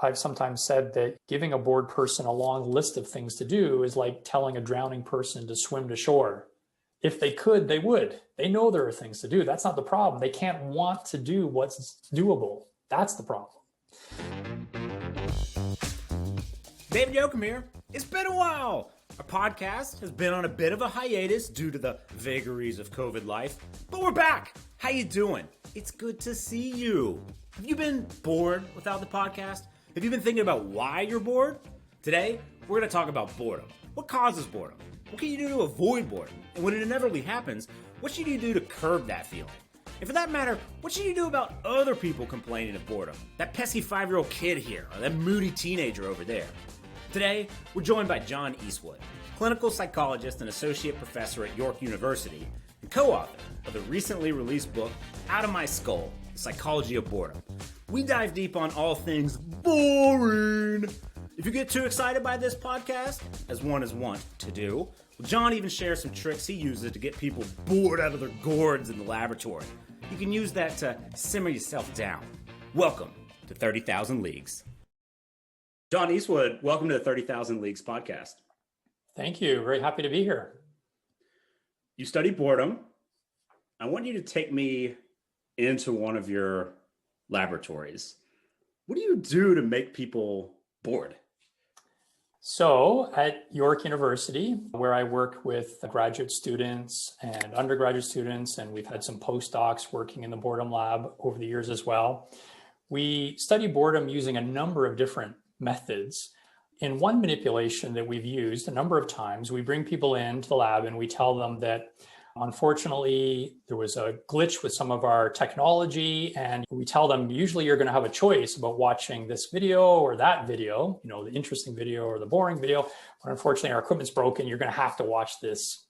I've sometimes said that giving a bored person a long list of things to do is like telling a drowning person to swim to shore. If they could, they would. They know there are things to do. That's not the problem. They can't want to do what's doable. That's the problem. David Yokum here. It's been a while. Our podcast has been on a bit of a hiatus due to the vagaries of COVID life, but we're back. How you doing? It's good to see you. Have you been bored without the podcast? Have you been thinking about why you're bored? Today, we're going to talk about boredom. What causes boredom? What can you do to avoid boredom? And when it inevitably happens, what should you do to curb that feeling? And for that matter, what should you do about other people complaining of boredom? That pesky 5-year-old kid here, or that moody teenager over there. Today, we're joined by John Eastwood, clinical psychologist and associate professor at York University, and co-author of the recently released book, Out of My Skull, The Psychology of Boredom. We dive deep on all things boring. If you get too excited by this podcast, as one is wont to do, well, John even shares some tricks he uses to get people bored out of their gourds in the laboratory. You can use that to simmer yourself down. Welcome to 30,000 Leagues. John Eastwood, welcome to the 30,000 Leagues podcast. Thank you. Very happy to be here. You study boredom. I want you to take me into one of your laboratories. What do you do to make people bored? So at York University, where I work with graduate students and undergraduate students, and we've had some postdocs working in the boredom lab over the years as well, we study boredom using a number of different methods. In one manipulation that we've used a number of times, we bring people into the lab and we tell them that unfortunately there was a glitch with some of our technology, and we tell them usually you're going to have a choice about watching this video or that video, you know, the interesting video or the boring video, but unfortunately our equipment's broken. You're going to have to watch this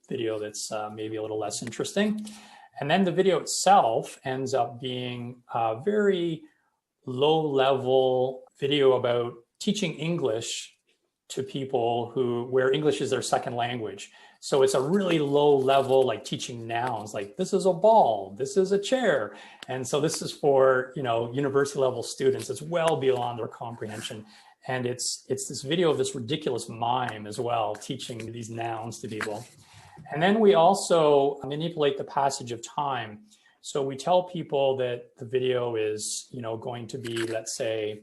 video that's maybe a little less interesting. And then the video itself ends up being a very low-level video about teaching English to people where English is their second language. So it's a really low level, like teaching nouns, like this is a ball, this is a chair. And so this is for, you know, university level students. It's well beyond their comprehension. And it's this video of this ridiculous mime as well, teaching these nouns to people. And then we also manipulate the passage of time. So we tell people that the video is, you know, going to be, let's say,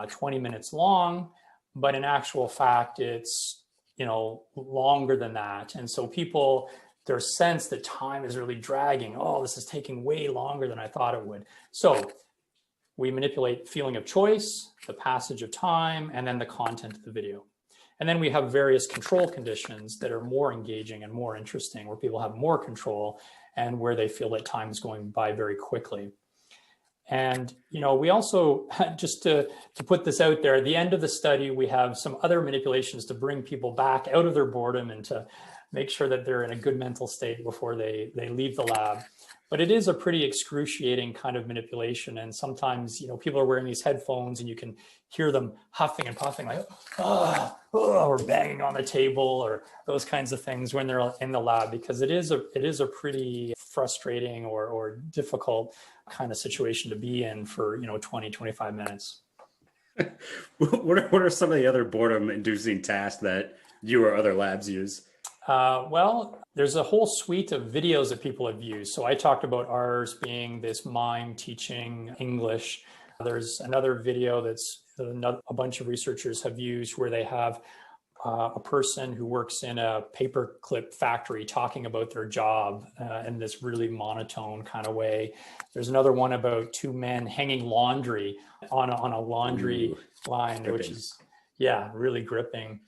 20 minutes long, but in actual fact, it's, you know, longer than that. And so people, their sense that time is really dragging. Oh, this is taking way longer than I thought it would. So we manipulate feeling of choice, the passage of time, and then the content of the video. And then we have various control conditions that are more engaging and more interesting, where people have more control and where they feel that time is going by very quickly. And, you know, we also, just to put this out there, at the end of the study, we have some other manipulations to bring people back out of their boredom and to make sure that they're in a good mental state before they leave the lab. But it is a pretty excruciating kind of manipulation. And sometimes, you know, people are wearing these headphones and you can hear them huffing and puffing like, or banging on the table or those kinds of things when they're in the lab, because it is a pretty frustrating or difficult kind of situation to be in for, you know, 20, 25 minutes. What are some of the other boredom inducing tasks that you or other labs use? Well, there's a whole suite of videos that people have used. So I talked about ours being this mime teaching English. There's another video that's a bunch of researchers have used where they have a person who works in a paperclip factory talking about their job in this really monotone kind of way. There's another one about two men hanging laundry on a laundry line, gripping. Which is, yeah, really gripping.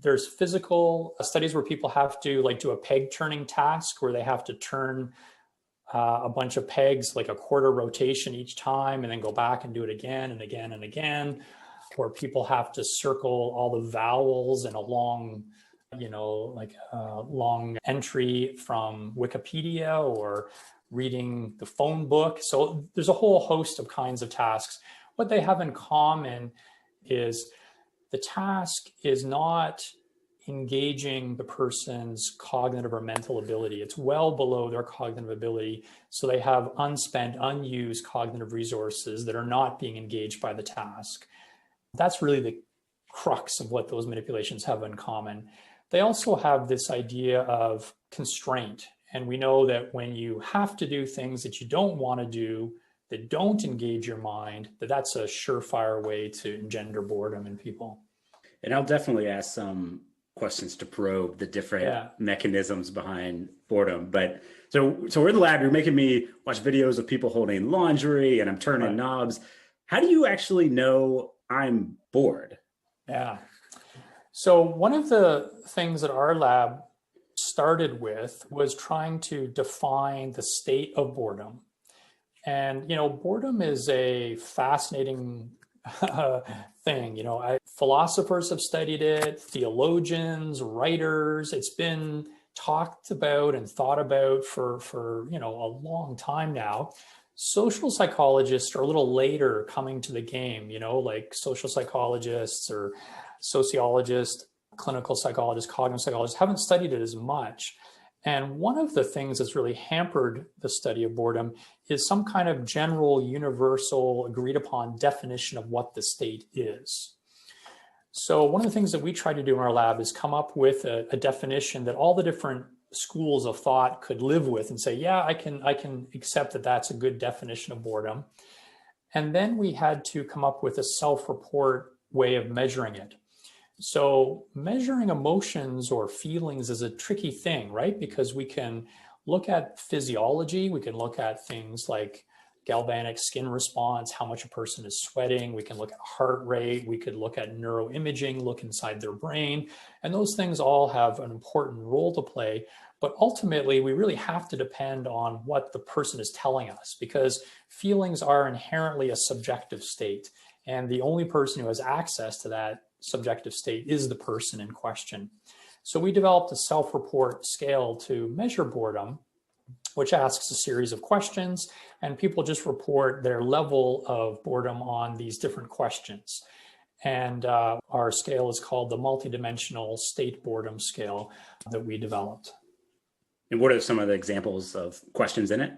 There's physical studies where people have to like do a peg turning task where they have to turn a bunch of pegs, like a quarter rotation each time, and then go back and do it again and again and again. Or people have to circle all the vowels in a long, you know, like a long entry from Wikipedia or reading the phone book. So there's a whole host of kinds of tasks. What they have in common is the task is not engaging the person's cognitive or mental ability. It's well below their cognitive ability. So they have unspent, unused cognitive resources that are not being engaged by the task. That's really the crux of what those manipulations have in common. They also have this idea of constraint. And we know that when you have to do things that you don't want to do, that don't engage your mind, that's a surefire way to engender boredom in people. And I'll definitely ask some questions to probe the different mechanisms behind boredom. But so we're in the lab, you're making me watch videos of people holding laundry and I'm turning knobs. How do you actually know I'm bored? Yeah. So one of the things that our lab started with was trying to define the state of boredom. And, boredom is a fascinating thing. Philosophers have studied it, theologians, writers. It's been talked about and thought about for a long time now. Social psychologists are a little later coming to the game, like social psychologists or sociologists, clinical psychologists, cognitive psychologists haven't studied it as much. And one of the things that's really hampered the study of boredom is some kind of general, universal, agreed upon definition of what the state is. So one of the things that we try to do in our lab is come up with a definition that all the different schools of thought could live with and say, yeah, I can accept that that's a good definition of boredom. And then we had to come up with a self-report way of measuring it. So measuring emotions or feelings is a tricky thing, right? Because we can look at physiology, we can look at things like galvanic skin response, how much a person is sweating, we can look at heart rate, we could look at neuroimaging, look inside their brain, and those things all have an important role to play. But ultimately, we really have to depend on what the person is telling us, because feelings are inherently a subjective state, and the only person who has access to that subjective state is the person in question. So we developed a self-report scale to measure boredom, which asks a series of questions, and people just report their level of boredom on these different questions. And our scale is called the multidimensional state boredom scale that we developed. And what are some of the examples of questions in it?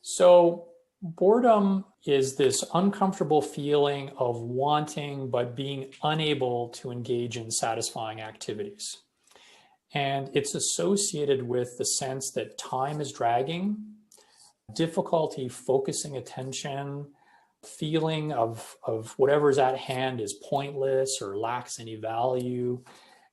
So boredom is this uncomfortable feeling of wanting but being unable to engage in satisfying activities. And it's associated with the sense that time is dragging, difficulty focusing attention, feeling of whatever's at hand is pointless or lacks any value.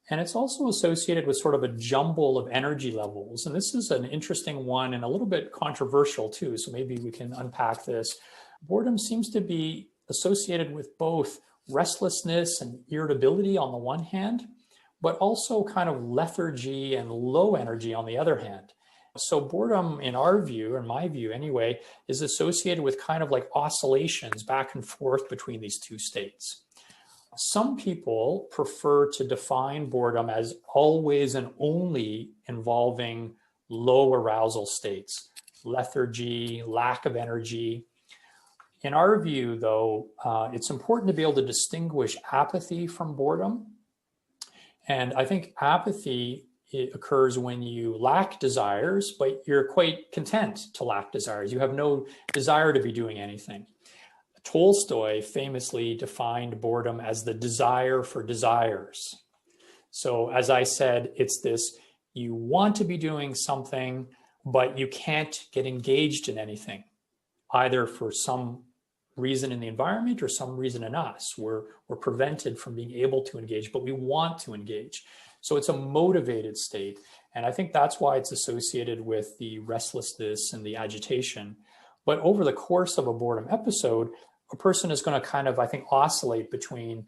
And it's also associated with sort of a jumble of energy levels. And this is an interesting one and a little bit controversial too. So maybe we can unpack this. Boredom seems to be associated with both restlessness and irritability on the one hand, but also kind of lethargy and low energy on the other hand. So boredom, in our view, or my view anyway, is associated with kind of like oscillations back and forth between these two states. Some people prefer to define boredom as always and only involving low arousal states, lethargy, lack of energy. In our view, though, it's important to be able to distinguish apathy from boredom. And I think apathy occurs when you lack desires, but you're quite content to lack desires. You have no desire to be doing anything. Tolstoy famously defined boredom as the desire for desires. So as I said, it's this, you want to be doing something, but you can't get engaged in anything, either for some reason in the environment or some reason in us. We're prevented from being able to engage, but we want to engage. So it's a motivated state. And I think that's why it's associated with the restlessness and the agitation. But over the course of a boredom episode, a person is going to kind of, I think, oscillate between,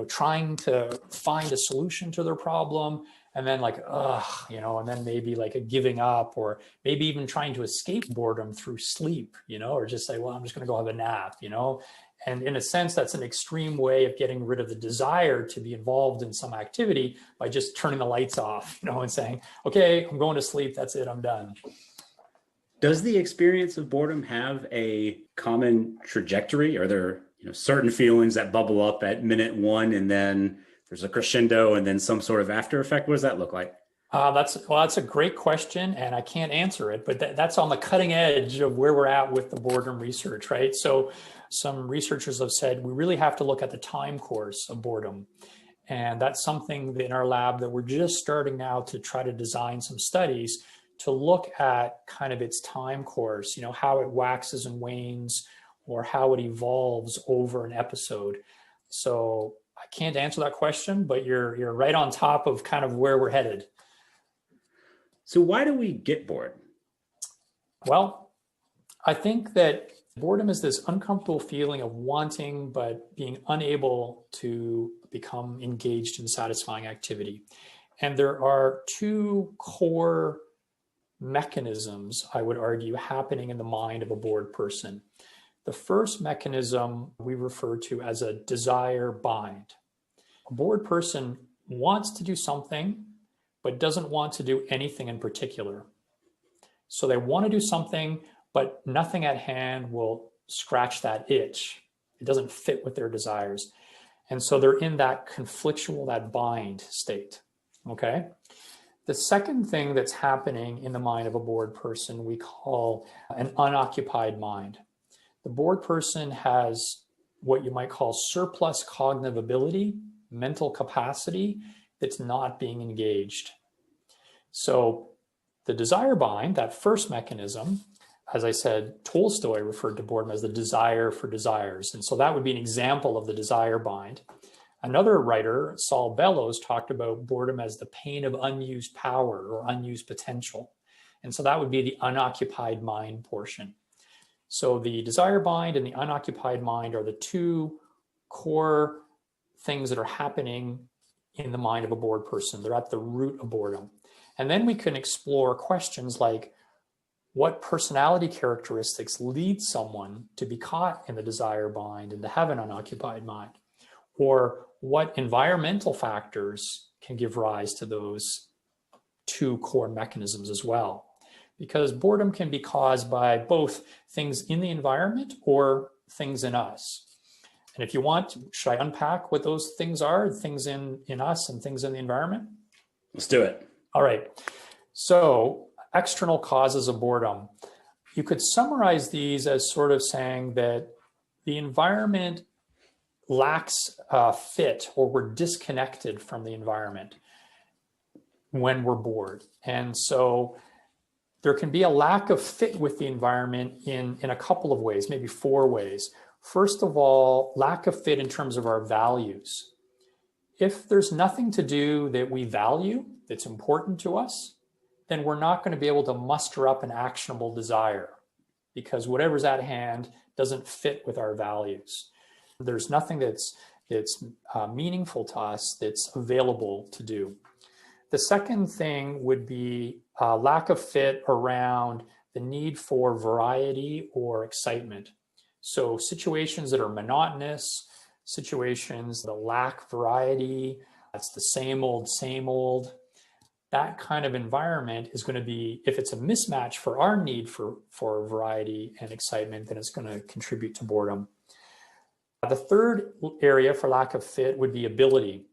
trying to find a solution to their problem and then like, and then maybe like a giving up, or maybe even trying to escape boredom through sleep, or just say, well, I'm just going to go have a nap, And in a sense, that's an extreme way of getting rid of the desire to be involved in some activity by just turning the lights off, and saying, okay, I'm going to sleep. That's it. I'm done. Does the experience of boredom have a common trajectory? Are there certain feelings that bubble up at minute one and then there's a crescendo and then some sort of after effect? What does that look like? That's a great question, and I can't answer it, but that's on the cutting edge of where we're at with the boredom research, right? So some researchers have said we really have to look at the time course of boredom. And that's something in our lab that we're just starting now to try to design some studies to look at kind of its time course, how it waxes and wanes or how it evolves over an episode. So I can't answer that question, but you're right on top of kind of where we're headed. So why do we get bored? Well, I think that boredom is this uncomfortable feeling of wanting but being unable to become engaged in satisfying activity. And there are two core mechanisms, I would argue, happening in the mind of a bored person. The first mechanism we refer to as a desire bind. A bored person wants to do something, but doesn't want to do anything in particular. So they want to do something, but nothing at hand will scratch that itch. It doesn't fit with their desires. And so they're in that conflictual, that bind state, okay? The second thing that's happening in the mind of a bored person, we call an unoccupied mind. The bored person has what you might call surplus cognitive ability, mental capacity, that's not being engaged. So the desire bind, that first mechanism, as I said, Tolstoy referred to boredom as the desire for desires. And so that would be an example of the desire bind. Another writer, Saul Bellows, talked about boredom as the pain of unused power or unused potential. And so that would be the unoccupied mind portion. So the desire bind and the unoccupied mind are the two core things that are happening in the mind of a bored person. They're at the root of boredom. And then we can explore questions like, what personality characteristics lead someone to be caught in the desire bind and to have an unoccupied mind? Or what environmental factors can give rise to those two core mechanisms as well? Because boredom can be caused by both things in the environment or things in us. And if you want, should I unpack what those things are, things in us and things in the environment? Let's do it. All right. So external causes of boredom. You could summarize these as sort of saying that the environment lacks fit, or we're disconnected from the environment when we're bored. And so there can be a lack of fit with the environment in a couple of ways, maybe four ways. First of all, lack of fit in terms of our values. If there's nothing to do that we value, that's important to us, then we're not going to be able to muster up an actionable desire because whatever's at hand doesn't fit with our values. There's nothing that's meaningful to us that's available to do. The second thing would be lack of fit around the need for variety or excitement. So situations that are monotonous, situations that lack variety, it's the same old, that kind of environment is going to be, if it's a mismatch for our need for variety and excitement, then it's going to contribute to boredom. The third area for lack of fit would be ability.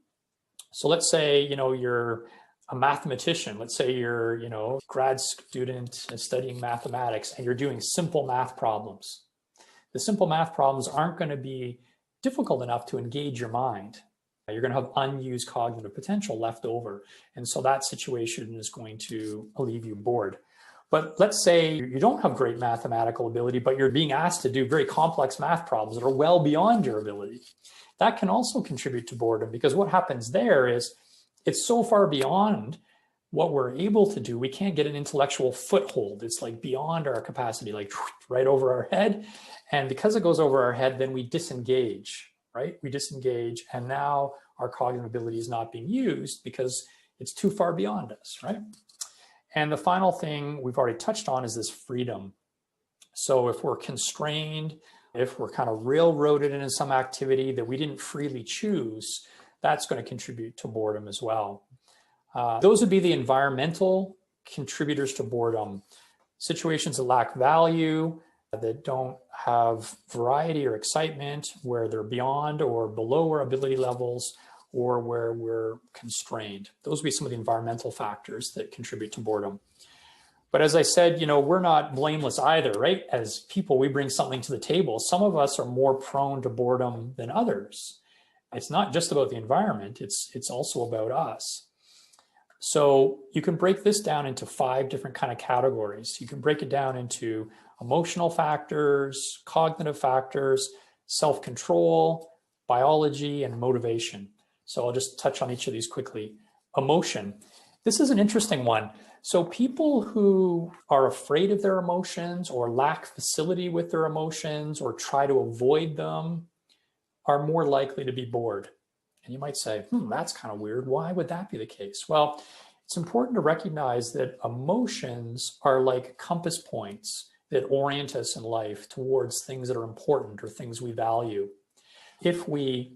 So let's say, you're a mathematician. Let's say you're, a grad student studying mathematics and you're doing simple math problems. The simple math problems aren't going to be difficult enough to engage your mind. You're going to have unused cognitive potential left over. And so that situation is going to leave you bored. But let's say you don't have great mathematical ability, but you're being asked to do very complex math problems that are well beyond your ability. That can also contribute to boredom, because what happens there is it's so far beyond what we're able to do. We can't get an intellectual foothold. It's like beyond our capacity, like right over our head. And because it goes over our head, then we disengage, right? We disengage, and now our cognitive ability is not being used because it's too far beyond us, right? And the final thing we've already touched on is this freedom. So if we're constrained, if we're kind of railroaded into some activity that we didn't freely choose, that's going to contribute to boredom as well. Those would be the environmental contributors to boredom. Situations that lack value, that don't have variety or excitement, where they're beyond or below our ability levels, or where we're constrained. Those would be some of the environmental factors that contribute to boredom. But as I said, we're not blameless either, right? As people, we bring something to the table. Some of us are more prone to boredom than others. It's not just about the environment, it's also about us. So you can break this down into 5 different kind of categories. You can break it down into emotional factors, cognitive factors, self-control, biology, and motivation. So I'll just touch on each of these quickly. Emotion. This is an interesting one. So people who are afraid of their emotions or lack facility with their emotions or try to avoid them are more likely to be bored. And you might say, that's kind of weird. Why would that be the case? Well, it's important to recognize that emotions are like compass points that orient us in life towards things that are important or things we value. If we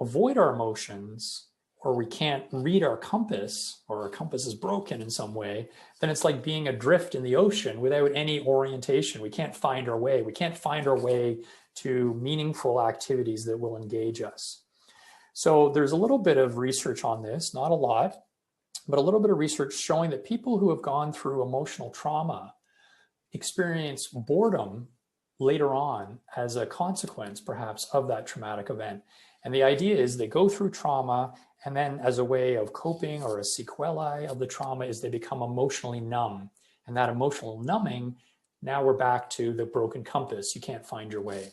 avoid our emotions, or we can't read our compass, or our compass is broken in some way, then it's like being adrift in the ocean without any orientation. We can't find our way. We can't find our way to meaningful activities that will engage us. So there's a little bit of research on this, not a lot, but a little bit of research showing that people who have gone through emotional trauma experience boredom later on as a consequence, perhaps, of that traumatic event. And the idea is they go through trauma, and then as a way of coping or a sequelae of the trauma is they become emotionally numb. And that emotional numbing, now we're back to the broken compass. You can't find your way.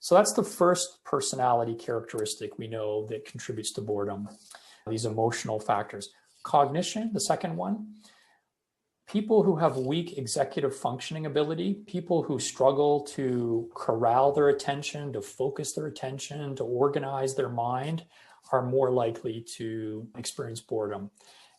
So that's the first personality characteristic we know that contributes to boredom, these emotional factors. Cognition, the second one. People who have weak executive functioning ability, people who struggle to corral their attention, to focus their attention, to organize their mind, are more likely to experience boredom.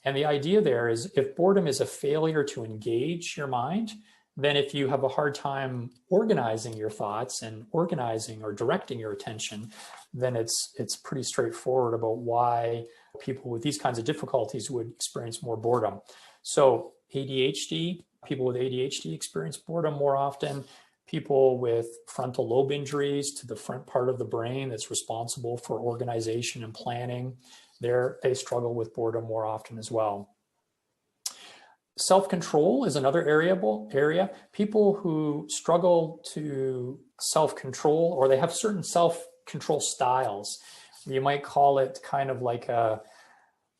And the idea there is if boredom is a failure to engage your mind, then if you have a hard time organizing your thoughts and organizing or directing your attention, then it's pretty straightforward about why people with these kinds of difficulties would experience more boredom. So ADHD, people with ADHD experience boredom more often. People with frontal lobe injuries to the front part of the brain that's responsible for organization and planning, they struggle with boredom more often as well. Self-control is another area. People who struggle to self-control, or they have certain self-control styles. You might call it kind of like a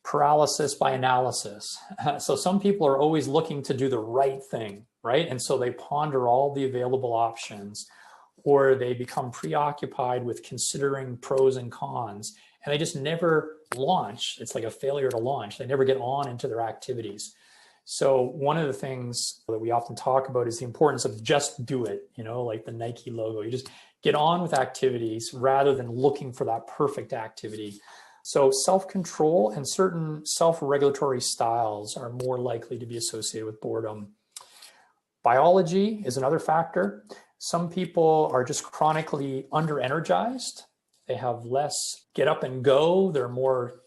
paralysis by analysis. So some people are always looking to do the right thing, right? And so they ponder all the available options, or they become preoccupied with considering pros and cons, and they just never launch. It's like a failure to launch. They never get on into their activities. So one of the things that we often talk about is the importance of just do it, like the Nike logo. You just get on with activities rather than looking for that perfect activity. So self-control and certain self-regulatory styles are more likely to be associated with boredom. Biology is another factor. Some people are just chronically under-energized. They have less get up and go. They're more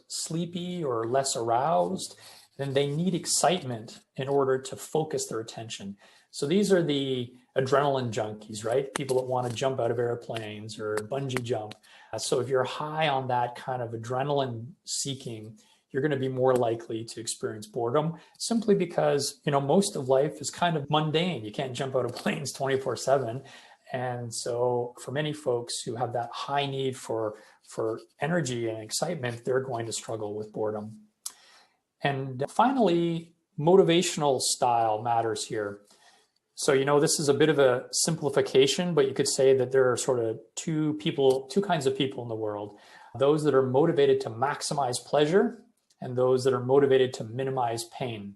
sleepy or less aroused. Then they need excitement in order to focus their attention. So these are the adrenaline junkies, right? People that want to jump out of airplanes or bungee jump. So if you're high on that kind of adrenaline seeking, you're going to be more likely to experience boredom simply because, most of life is kind of mundane. You can't jump out of planes 24/7. And so for many folks who have that high need for energy and excitement, they're going to struggle with boredom. And finally, motivational style matters here. So, this is a bit of a simplification, but you could say that there are sort of two kinds of people in the world. Those that are motivated to maximize pleasure and those that are motivated to minimize pain.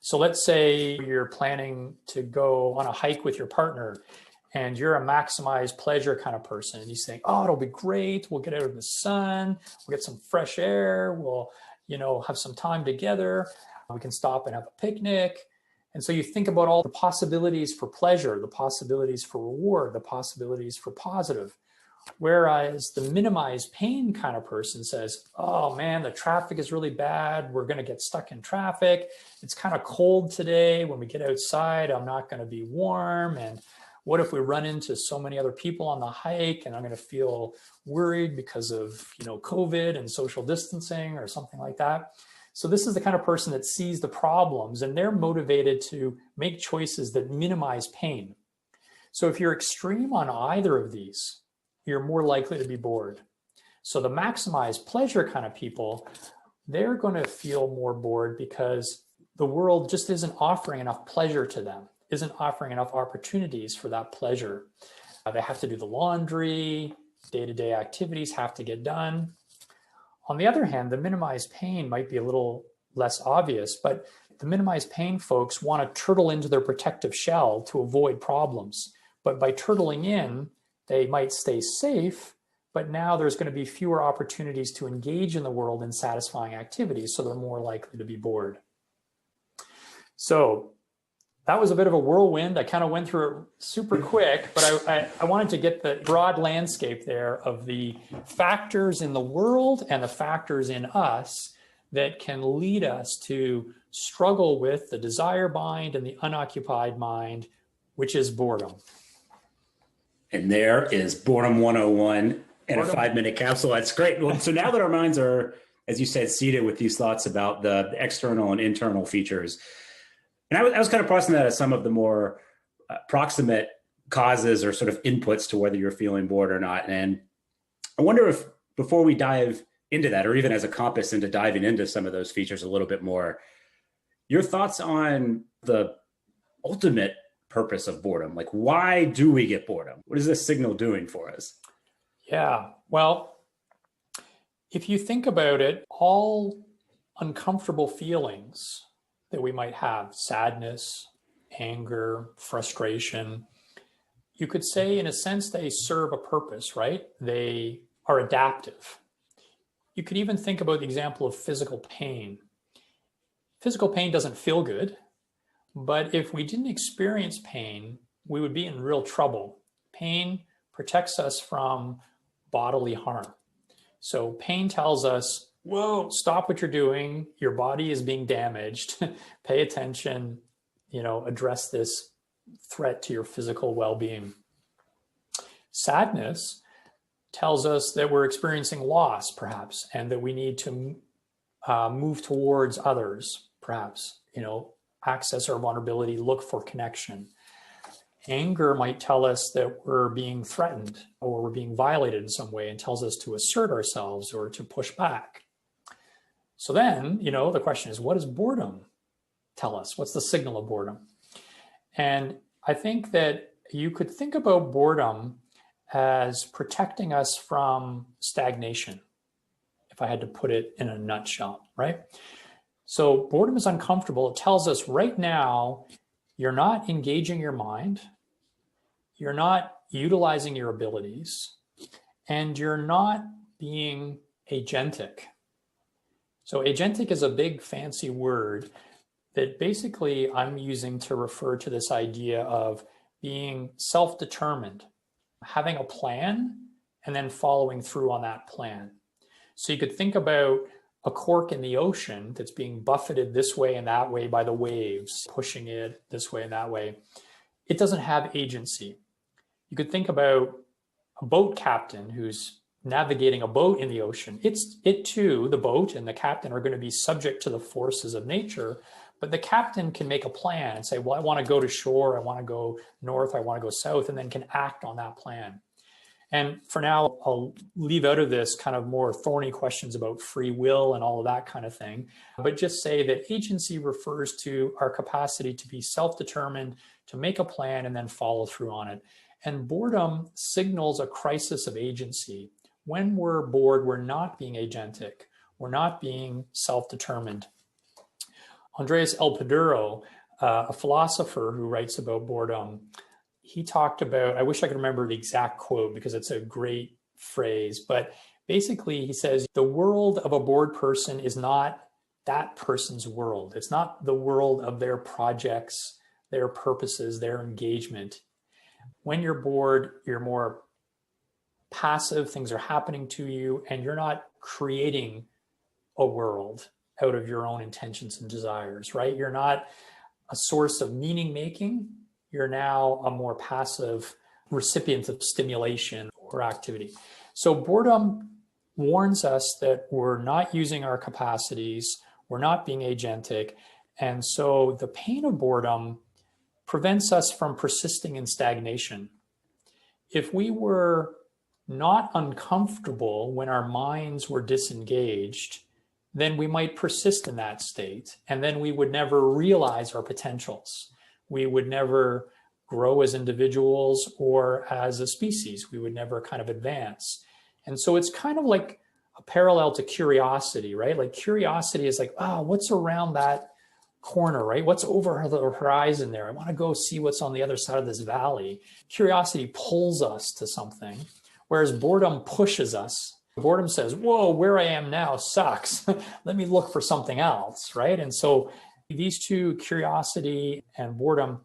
So let's say you're planning to go on a hike with your partner and you're a maximize pleasure kind of person. And you think, oh, it'll be great. We'll get out in the sun. We'll get some fresh air. We'll have some time together. We can stop and have a picnic. And so you think about all the possibilities for pleasure, the possibilities for reward, the possibilities for positive. Whereas the minimize pain kind of person says, oh man, the traffic is really bad. We're going to get stuck in traffic. It's kind of cold today. When we get outside, I'm not going to be warm. And What if we run into so many other people on the hike and I'm going to feel worried because of, COVID and social distancing or something like that? So this is the kind of person that sees the problems and they're motivated to make choices that minimize pain. So if you're extreme on either of these, you're more likely to be bored. So the maximize pleasure kind of people, they're going to feel more bored because the world just isn't offering enough pleasure to them, isn't offering enough opportunities for that pleasure. They have to do the laundry, day-to-day activities have to get done. On the other hand, the minimized pain might be a little less obvious, but the minimized pain folks want to turtle into their protective shell to avoid problems. But by turtling in, they might stay safe, but now there's going to be fewer opportunities to engage in the world in satisfying activities, so they're more likely to be bored. So that was a bit of a whirlwind. I kind of went through it super quick, but I wanted to get the broad landscape there of the factors in the world and the factors in us that can lead us to struggle with the desire mind and the unoccupied mind, which is boredom. And there is Boredom 101 in a 5-minute capsule. That's great. Well, so now that our minds are, as you said, seated with these thoughts about the external and internal features, and I was kind of processing that as some of the more proximate causes or sort of inputs to whether you're feeling bored or not. And I wonder if before we dive into that, or even as a compass into diving into some of those features a little bit more, your thoughts on the ultimate purpose of boredom. Like, why do we get boredom? What is this signal doing for us? Yeah, well, if you think about it, all uncomfortable feelings that we might have, sadness, anger, frustration, you could say in a sense they serve a purpose, right? They are adaptive. You could even think about the example of physical pain. Physical pain doesn't feel good, but if we didn't experience pain, we would be in real trouble. Pain protects us from bodily harm. So pain tells us, whoa, stop what you're doing. Your body is being damaged. Pay attention, address this threat to your physical well-being. Sadness tells us that we're experiencing loss, perhaps, and that we need to move towards others, perhaps, access our vulnerability, look for connection. Anger might tell us that we're being threatened or we're being violated in some way and tells us to assert ourselves or to push back. So then, the question is, what does boredom tell us? What's the signal of boredom? And I think that you could think about boredom as protecting us from stagnation, if I had to put it in a nutshell, right? So boredom is uncomfortable. It tells us right now, you're not engaging your mind, you're not utilizing your abilities, and you're not being agentic. So agentic is a big fancy word that basically I'm using to refer to this idea of being self-determined, having a plan, and then following through on that plan. So you could think about a cork in the ocean that's being buffeted this way and that way by the waves, pushing it this way and that way. It doesn't have agency. You could think about a boat captain who's navigating a boat in the ocean. It too, the boat and the captain are going to be subject to the forces of nature, but the captain can make a plan and say, well, I want to go to shore, I want to go north, I want to go south, and then can act on that plan. And for now, I'll leave out of this kind of more thorny questions about free will and all of that kind of thing, but just say that agency refers to our capacity to be self-determined, to make a plan and then follow through on it. And boredom signals a crisis of agency. When we're bored, we're not being agentic. We're not being self-determined. Andreas Elpiduro, a philosopher who writes about boredom, he talked about, I wish I could remember the exact quote because it's a great phrase, but basically he says, the world of a bored person is not that person's world. It's not the world of their projects, their purposes, their engagement. When you're bored, you're more passive, things are happening to you, and you're not creating a world out of your own intentions and desires, right? You're not a source of meaning making. you're now a more passive recipient of stimulation or activity. So boredom warns us that we're not using our capacities, we're not being agentic. And so the pain of boredom prevents us from persisting in stagnation. If we were not uncomfortable when our minds were disengaged, then we might persist in that state. And then we would never realize our potentials. We would never grow as individuals or as a species. We would never kind of advance. And so it's kind of like a parallel to curiosity, right? Like curiosity is like, oh, what's around that corner, right? What's over the horizon there? I want to go see what's on the other side of this valley. Curiosity pulls us to something, whereas boredom pushes us. Boredom says, whoa, where I am now sucks. Let me look for something else, right? And so these two, curiosity and boredom,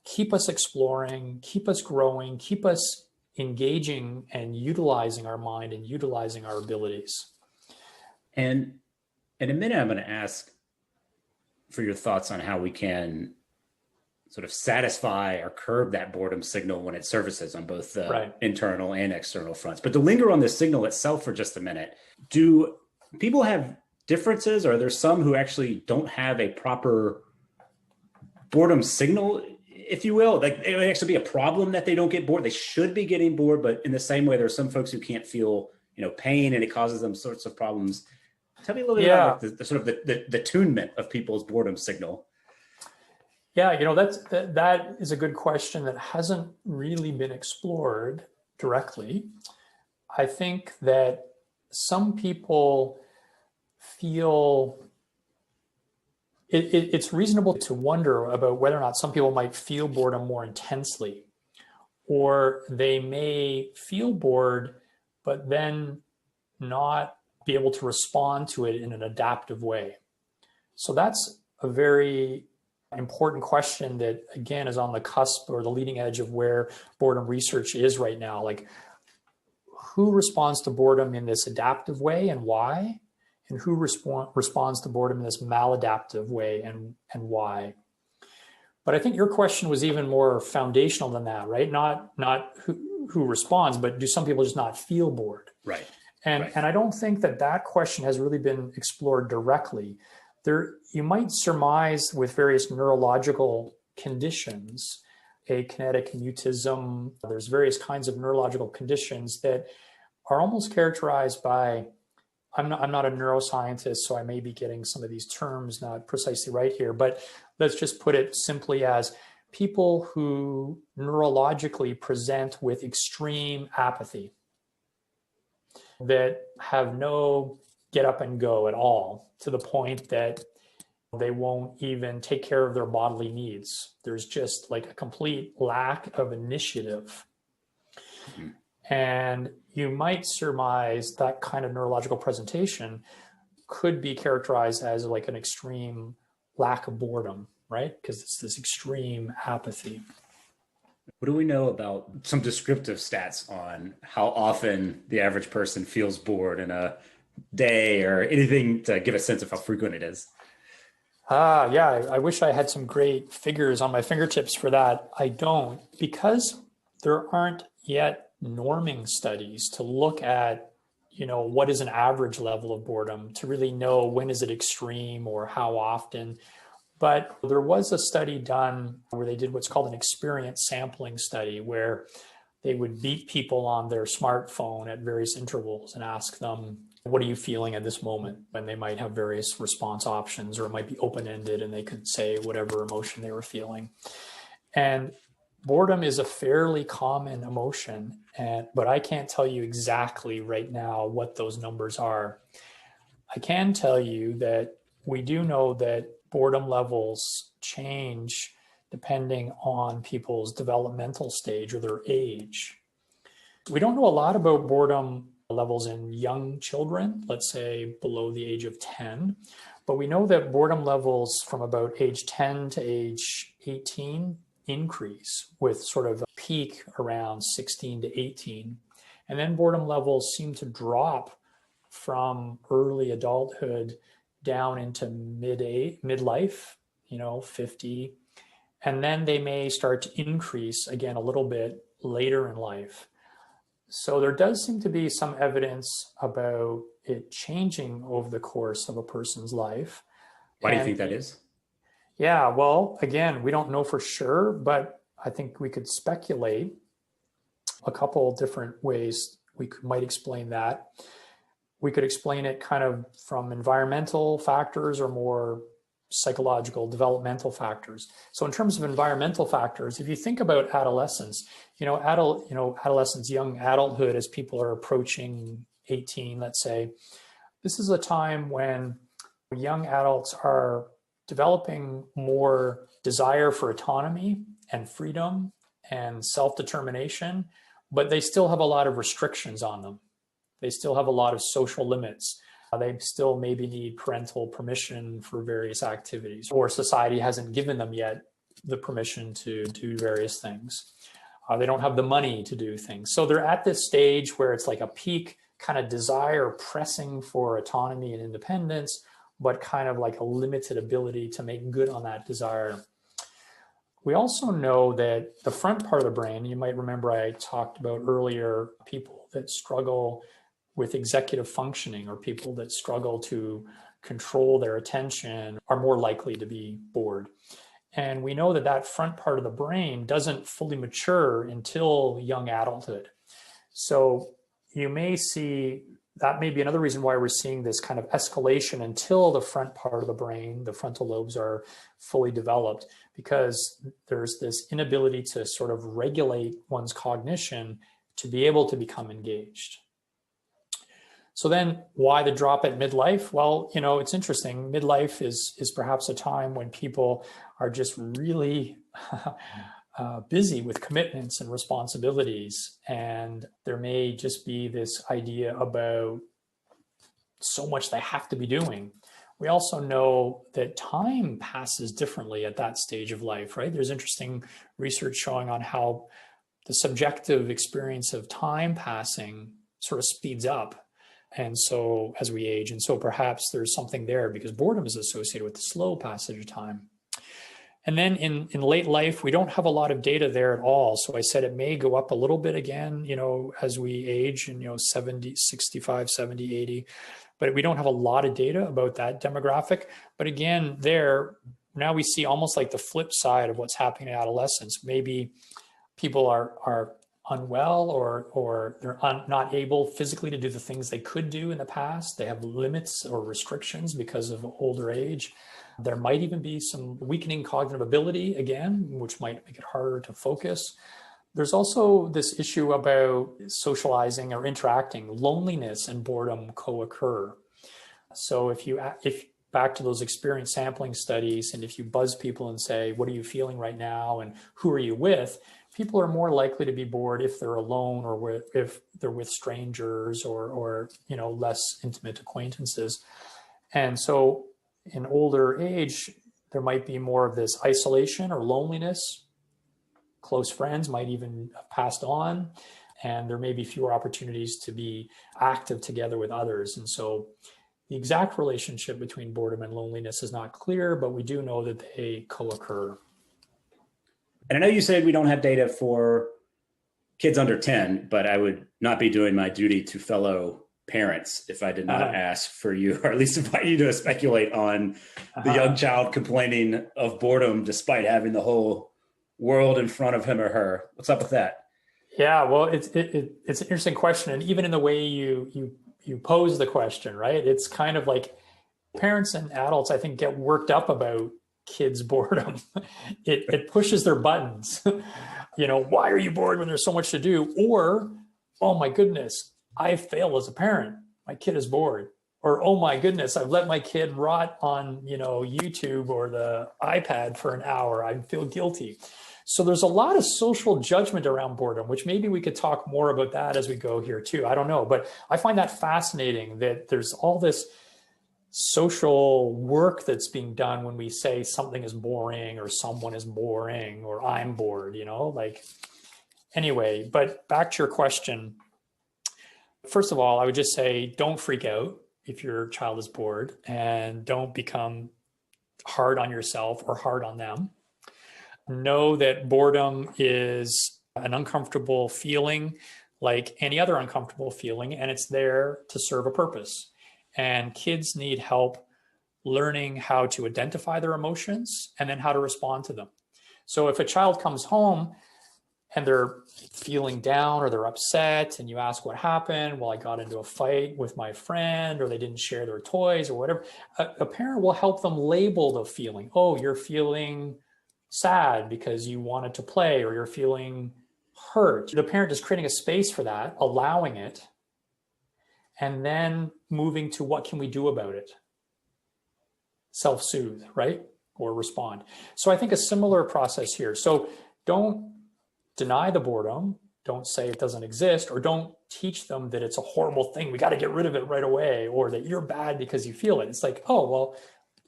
keep us exploring, keep us growing, keep us engaging and utilizing our mind and utilizing our abilities. And in a minute, I'm going to ask for your thoughts on how we can sort of satisfy or curb that boredom signal when it surfaces on both the internal and external fronts. But to linger on the signal itself for just a minute, do people have differences, or are there some who actually don't have a proper boredom signal, if you will? Like it would actually be a problem that they don't get bored. They should be getting bored, but in the same way, there are some folks who can't feel, pain, and it causes them sorts of problems. Tell me a little bit about like the sort of the tunement of people's boredom signal. Yeah, that is a good question that hasn't really been explored directly. I think that some people feel it's reasonable to wonder about whether or not some people might feel boredom more intensely, or they may feel bored, but then not be able to respond to it in an adaptive way. So that's a very important question that, again, is on the cusp or the leading edge of where boredom research is right now. Like, who responds to boredom in this adaptive way and why? And who responds to boredom in this maladaptive way and why? But I think your question was even more foundational than that, right? Not who responds, but do some people just not feel bored? Right. And I don't think that question has really been explored directly. You might surmise with various neurological conditions, akinetic mutism, there's various kinds of neurological conditions that are almost characterized by, I'm not a neuroscientist, so I may be getting some of these terms not precisely right here, but let's just put it simply as people who neurologically present with extreme apathy, that have no get up and go at all, to the point that they won't even take care of their bodily needs. There's just like a complete lack of initiative. Mm-hmm. And you might surmise that kind of neurological presentation could be characterized as like an extreme lack of boredom, right? Because it's this extreme apathy. What do we know about some descriptive stats on how often the average person feels bored in a day, or anything to give a sense of how frequent it is? I wish I had some great figures on my fingertips for that. I don't, because there aren't yet norming studies to look at, what is an average level of boredom, to really know when is it extreme or how often. But there was a study done where they did what's called an experience sampling study, where they would beat people on their smartphone at various intervals and ask them, what are you feeling at this moment? And they might have various response options, or it might be open-ended and they could say whatever emotion they were feeling. And boredom is a fairly common emotion, but I can't tell you exactly right now what those numbers are. I can tell you that we do know that boredom levels change depending on people's developmental stage or their age. We don't know a lot about boredom levels in young children, let's say below the age of 10, but we know that boredom levels from about age 10 to age 18 increase, with sort of a peak around 16 to 18. And then boredom levels seem to drop from early adulthood down into midlife, 50. And then they may start to increase again a little bit later in life. So there does seem to be some evidence about it changing over the course of a person's life. Why do you think that is? Yeah, well, again, we don't know for sure, but I think we could speculate a couple different ways might explain that. We could explain it kind of from environmental factors or more psychological, developmental factors. So in terms of environmental factors, if you think about adolescence, adolescence, young adulthood, as people are approaching 18, let's say, this is a time when young adults are developing more desire for autonomy and freedom and self-determination, but they still have a lot of restrictions on them. They still have a lot of social limits. They still maybe need parental permission for various activities, or society hasn't given them yet the permission to do various things. They don't have the money to do things. So they're at this stage where it's like a peak kind of desire pressing for autonomy and independence, but kind of like a limited ability to make good on that desire. We also know that the front part of the brain, you might remember I talked about earlier, people that struggle with executive functioning or people that struggle to control their attention are more likely to be bored. And we know that that front part of the brain doesn't fully mature until young adulthood. So you may see that may be another reason why we're seeing this kind of escalation until the front part of the brain, the frontal lobes, are fully developed, because there's this inability to sort of regulate one's cognition to be able to become engaged. So then why the drop at midlife? Well, it's interesting. Midlife is perhaps a time when people are just really busy with commitments and responsibilities. And there may just be this idea about so much they have to be doing. We also know that time passes differently at that stage of life, right? There's interesting research showing on how the subjective experience of time passing sort of speeds up. And so as we age, and so perhaps there's something there because boredom is associated with the slow passage of time. And then in late life, we don't have a lot of data there at all. So I said it may go up a little bit again, as we age and, 70, 65, 70, 80, but we don't have a lot of data about that demographic. But again, now we see almost like the flip side of what's happening in adolescence. Maybe people are unwell or they're not able physically to do the things they could do in the past. They have limits or restrictions because of older age. There might even be some weakening cognitive ability again, which might make it harder to focus. There's also this issue about socializing or interacting. Loneliness and boredom co-occur. So if back to those experience sampling studies, and if you buzz people and say, what are you feeling right now? And who are you with? People are more likely to be bored if they're alone or if they're with strangers or less intimate acquaintances. And so in older age, there might be more of this isolation or loneliness. Close friends might even have passed on, and there may be fewer opportunities to be active together with others. And so the exact relationship between boredom and loneliness is not clear, but we do know that they co-occur. And I know you said we don't have data for kids under 10, but I would not be doing my duty to fellow parents if I did not ask for you, or at least invite you to speculate on the young child complaining of boredom despite having the whole world in front of him or her. What's up with that? Yeah, well, it's an interesting question. And even in the way you pose the question, right? It's kind of like parents and adults, I think, get worked up about kids' boredom. It pushes their buttons. Why are you bored when there's so much to do? Or, oh my goodness, I failed as a parent. My kid is bored. Or, oh my goodness, I've let my kid rot on, YouTube or the iPad for an hour. I feel guilty. So there's a lot of social judgment around boredom, which maybe we could talk more about that as we go here too. I don't know, but I find that fascinating that there's all this social work that's being done when we say something is boring or someone is boring or I'm bored, anyway, but back to your question. First of all, I would just say, don't freak out if your child is bored, and don't become hard on yourself or hard on them. know that boredom is an uncomfortable feeling like any other uncomfortable feeling, and it's there to serve a purpose. And kids need help learning how to identify their emotions and then how to respond to them. So if a child comes home and they're feeling down or they're upset and you ask what happened, well, I got into a fight with my friend, or they didn't share their toys or whatever, a parent will help them label the feeling. Oh, you're feeling sad because you wanted to play, or you're feeling hurt. The parent is creating a space for that, allowing it, and then moving to what can we do about it? Self-soothe, right? Or respond. So I think a similar process here. So don't deny the boredom. Don't say it doesn't exist, or don't teach them that it's a horrible thing. We got to get rid of it right away, or that you're bad because you feel it. It's like, oh, well,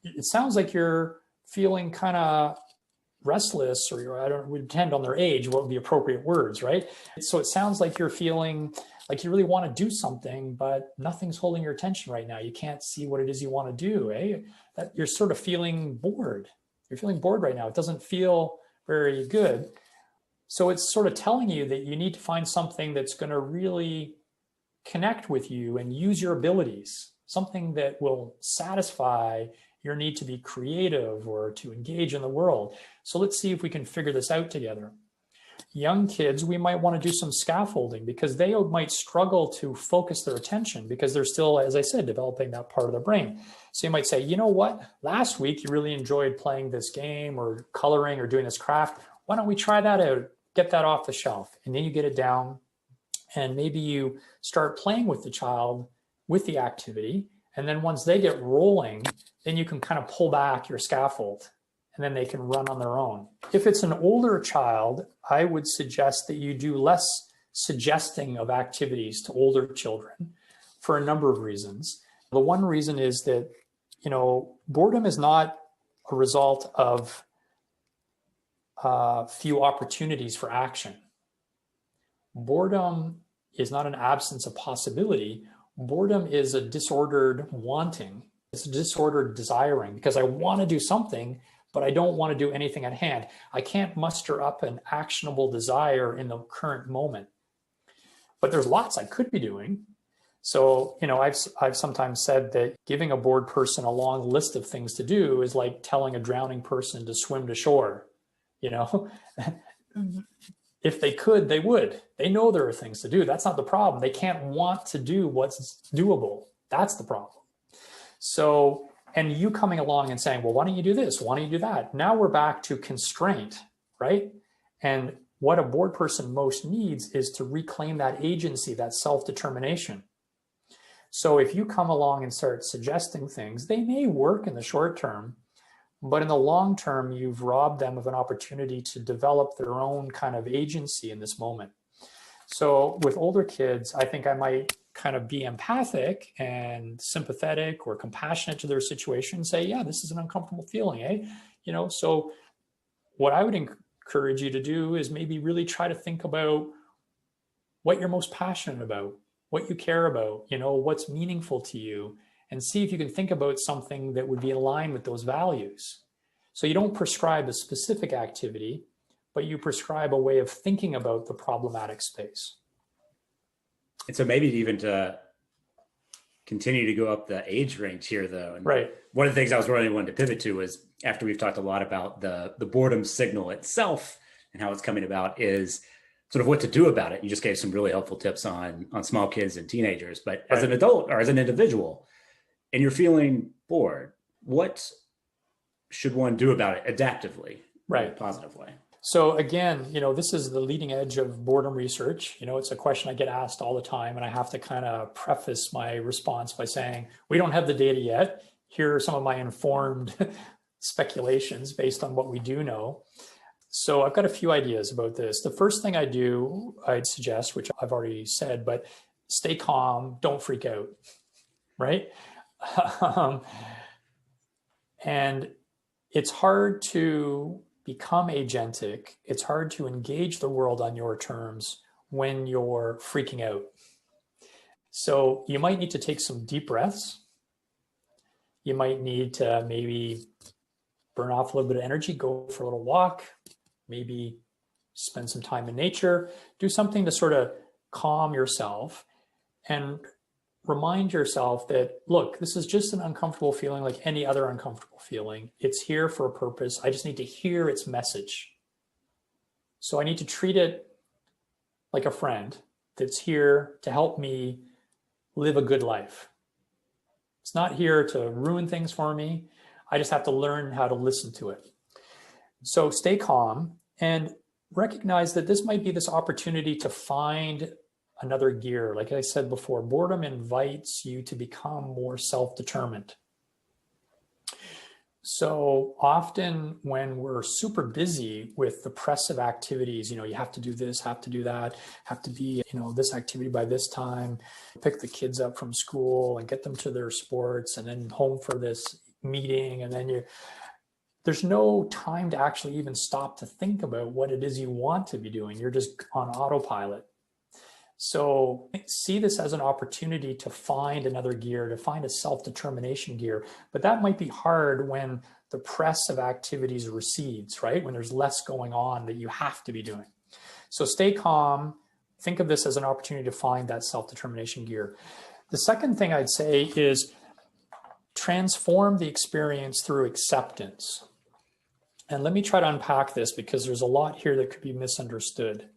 it sounds like you're feeling kind of restless, or I don't, would depend on their age, what would be appropriate words, right? So it sounds like you're feeling like you really want to do something, but nothing's holding your attention right now. You can't see what it is you want to do, eh? That you're sort of feeling bored. You're feeling bored right now. It doesn't feel very good. So it's sort of telling you that you need to find something that's going to really connect with you and use your abilities, something that will satisfy your need to be creative or to engage in the world. So let's see if we can figure this out together. Young kids, we might want to do some scaffolding, because they might struggle to focus their attention because they're still, as I said, developing that part of their brain. So you might say, you know what, last week you really enjoyed playing this game or coloring or doing this craft. Why don't we try that out? Get that off the shelf. And then you get it down, and maybe you start playing with the child with the activity. And then once they get rolling, then you can kind of pull back your scaffold, and then they can run on their own. If it's an older child, I would suggest that you do less suggesting of activities to older children for a number of reasons. The one reason is that, boredom is not a result of few opportunities for action. Boredom is not an absence of possibility. Boredom is a disordered wanting. It's a disordered desiring, because I want to do something, but I don't want to do anything at hand. I can't muster up an actionable desire in the current moment. But there's lots I could be doing. So, I've sometimes said that giving a bored person a long list of things to do is like telling a drowning person to swim to shore. If they could, they would. They know there are things to do. That's not the problem. They can't want to do what's doable. That's the problem. So, and you coming along and saying, well, why don't you do this? Why don't you do that? Now we're back to constraint, right? And what a bored person most needs is to reclaim that agency, that self-determination. So if you come along and start suggesting things, they may work in the short term, but in the long term, you've robbed them of an opportunity to develop their own kind of agency in this moment. So with older kids, I think I might kind of be empathic and sympathetic or compassionate to their situation and say, yeah, this is an uncomfortable feeling, eh? So what I would encourage you to do is maybe really try to think about what you're most passionate about, what you care about, what's meaningful to you, and see if you can think about something that would be in line with those values. So you don't prescribe a specific activity, but you prescribe a way of thinking about the problematic space. And so maybe even to continue to go up the age range here, though. And right. One of the things I was really wanting to pivot to is, after we've talked a lot about the boredom signal itself and how it's coming about, is sort of what to do about it. You just gave some really helpful tips on small kids and teenagers, but as an adult or as an individual, and you're feeling bored, what should one do about it adaptively, in a positive way? So again, this is the leading edge of boredom research. It's a question I get asked all the time, and I have to kind of preface my response by saying, we don't have the data yet. Here are some of my informed speculations based on what we do know. So I've got a few ideas about this. The first thing I'd suggest, which I've already said, but stay calm, don't freak out, right? And it's hard to become agentic. It's hard to engage the world on your terms when you're freaking out. So you might need to take some deep breaths. You might need to maybe burn off a little bit of energy, go for a little walk, maybe spend some time in nature, do something to sort of calm yourself and remind yourself that, look, this is just an uncomfortable feeling like any other uncomfortable feeling. It's here for a purpose. I just need to hear its message. So I need to treat it like a friend that's here to help me live a good life. It's not here to ruin things for me. I just have to learn how to listen to it. So stay calm and recognize that this might be this opportunity to find another gear. Like I said before, boredom invites you to become more self-determined. So often when we're super busy with the press of activities, you have to do this, have to do that, have to be, this activity by this time, pick the kids up from school and get them to their sports and then home for this meeting. And then there's no time to actually even stop to think about what it is you want to be doing. You're just on autopilot. So see this as an opportunity to find another gear, to find a self-determination gear. But that might be hard when the press of activities recedes, right? When there's less going on that you have to be doing. So stay calm. Think of this as an opportunity to find that self-determination gear. The second thing I'd say is transform the experience through acceptance. And let me try to unpack this because there's a lot here that could be misunderstood.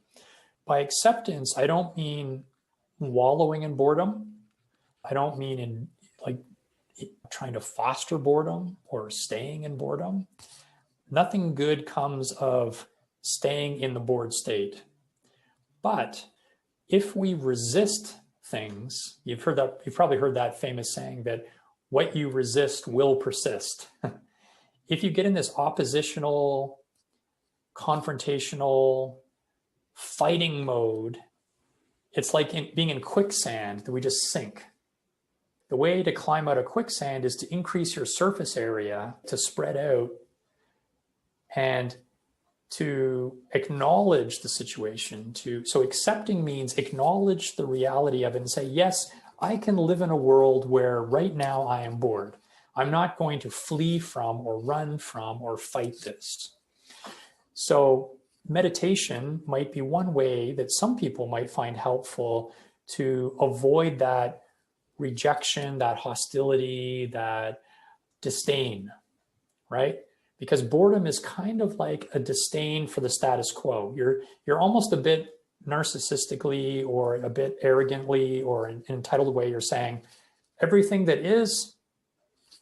By acceptance, I don't mean wallowing in boredom. I don't mean in trying to foster boredom or staying in boredom. Nothing good comes of staying in the bored state. But if we resist things, you've probably heard that famous saying that what you resist will persist. If you get in this oppositional, confrontational, fighting mode, it's like being in quicksand that we just sink. The way to climb out of quicksand is to increase your surface area, to spread out, and to acknowledge the situation. So accepting means acknowledge the reality of it and say, yes, I can live in a world where right now I am bored. I'm not going to flee from or run from or fight this. So meditation might be one way that some people might find helpful to avoid that rejection, that hostility, that disdain, right? Because boredom is kind of like a disdain for the status quo. You're almost a bit narcissistically or a bit arrogantly or in an entitled way, you're saying, everything that is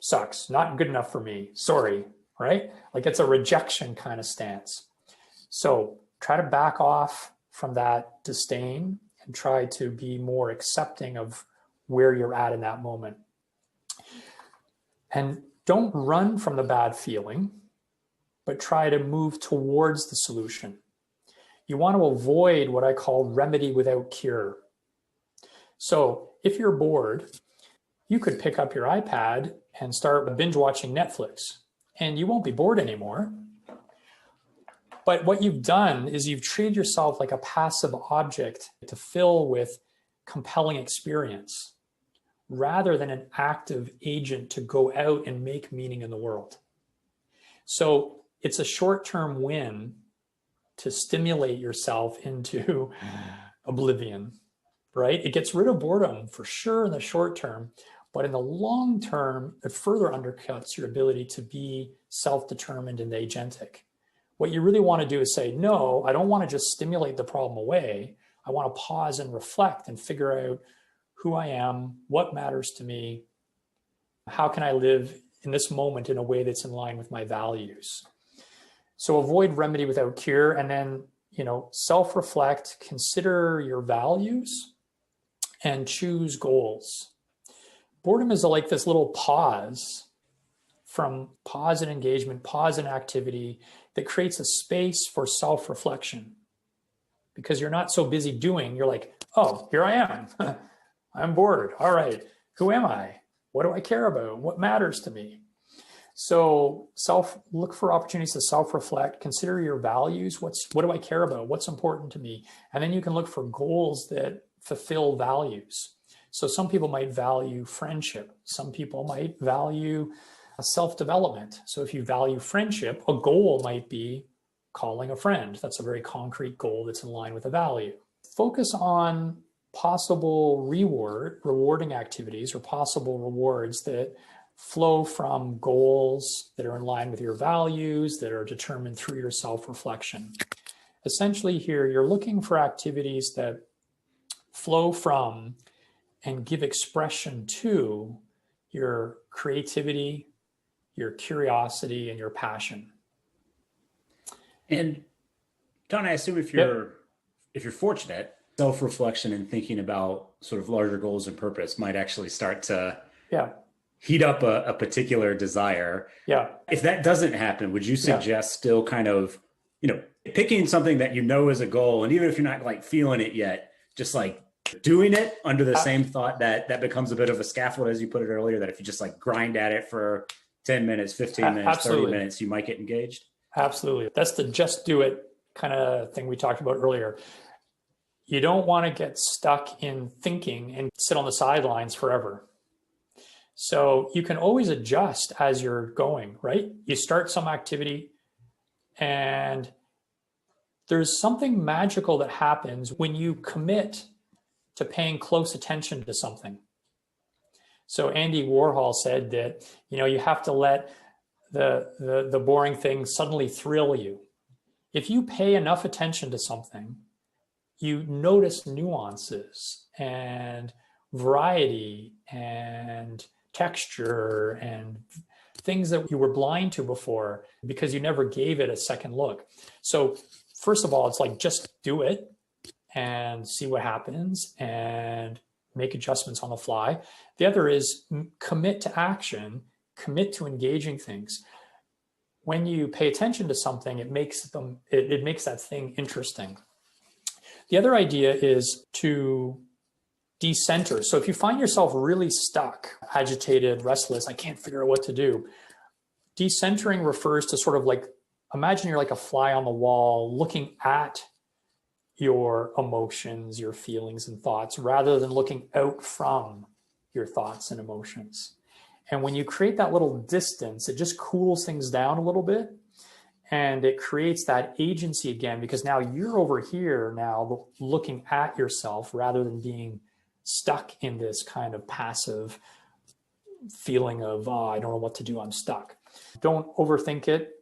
sucks, not good enough for me, sorry, right? Like it's a rejection kind of stance. So try to back off from that disdain and try to be more accepting of where you're at in that moment. And don't run from the bad feeling, but try to move towards the solution. You want to avoid what I call remedy without cure. So if you're bored, you could pick up your iPad and start binge watching Netflix, and you won't be bored anymore. But what you've done is you've treated yourself like a passive object to fill with compelling experience rather than an active agent to go out and make meaning in the world. So it's a short-term win to stimulate yourself into oblivion, right? It gets rid of boredom for sure in the short term, but in the long term, it further undercuts your ability to be self-determined and agentic. What you really want to do is say, no, I don't want to just stimulate the problem away. I want to pause and reflect and figure out who I am, what matters to me, how can I live in this moment in a way that's in line with my values. So avoid remedy without cure, and then, self-reflect, consider your values, and choose goals. Boredom is like this little pause from pause in engagement, pause in activity that creates a space for self-reflection. Because you're not so busy doing, you're like, oh, here I am. I'm bored. All right. Who am I? What do I care about? What matters to me? So look for opportunities to self-reflect, consider your values. What do I care about? What's important to me? And then you can look for goals that fulfill values. So some people might value friendship. Some people might value self-development. So if you value friendship, a goal might be calling a friend. That's a very concrete goal that's in line with a value. Focus on possible rewarding activities or possible rewards that flow from goals that are in line with your values, that are determined through your self-reflection. Essentially here, you're looking for activities that flow from and give expression to your creativity, your curiosity, and your passion. And Don, I assume if you're fortunate, self-reflection and thinking about sort of larger goals and purpose might actually start to heat up a particular desire. Yeah. If that doesn't happen, would you suggest still kind of, picking something that is a goal, and even if you're not like feeling it yet, just like doing it under the same thought that becomes a bit of a scaffold, as you put it earlier, that if you just like grind at it for 10 minutes, 15 minutes, Absolutely. 30 minutes, you might get engaged? Absolutely. That's the just do it kind of thing we talked about earlier. You don't want to get stuck in thinking and sit on the sidelines forever. So you can always adjust as you're going, right? You start some activity and there's something magical that happens when you commit to paying close attention to something. So Andy Warhol said that, you have to let the boring thing suddenly thrill you. If you pay enough attention to something, you notice nuances and variety and texture and things that you were blind to before because you never gave it a second look. So first of all, it's like, just do it and see what happens and make adjustments on the fly. The other is commit to action, commit to engaging things. When you pay attention to something, it makes that thing interesting. The other idea is to decenter. So if you find yourself really stuck, agitated, restless, I can't figure out what to do, decentering refers to sort of like, imagine you're like a fly on the wall looking at your emotions, your feelings and thoughts, rather than looking out from your thoughts and emotions. And when you create that little distance, it just cools things down a little bit. And it creates that agency again, because now you're over here now looking at yourself rather than being stuck in this kind of passive feeling of, I don't know what to do, I'm stuck. Don't overthink it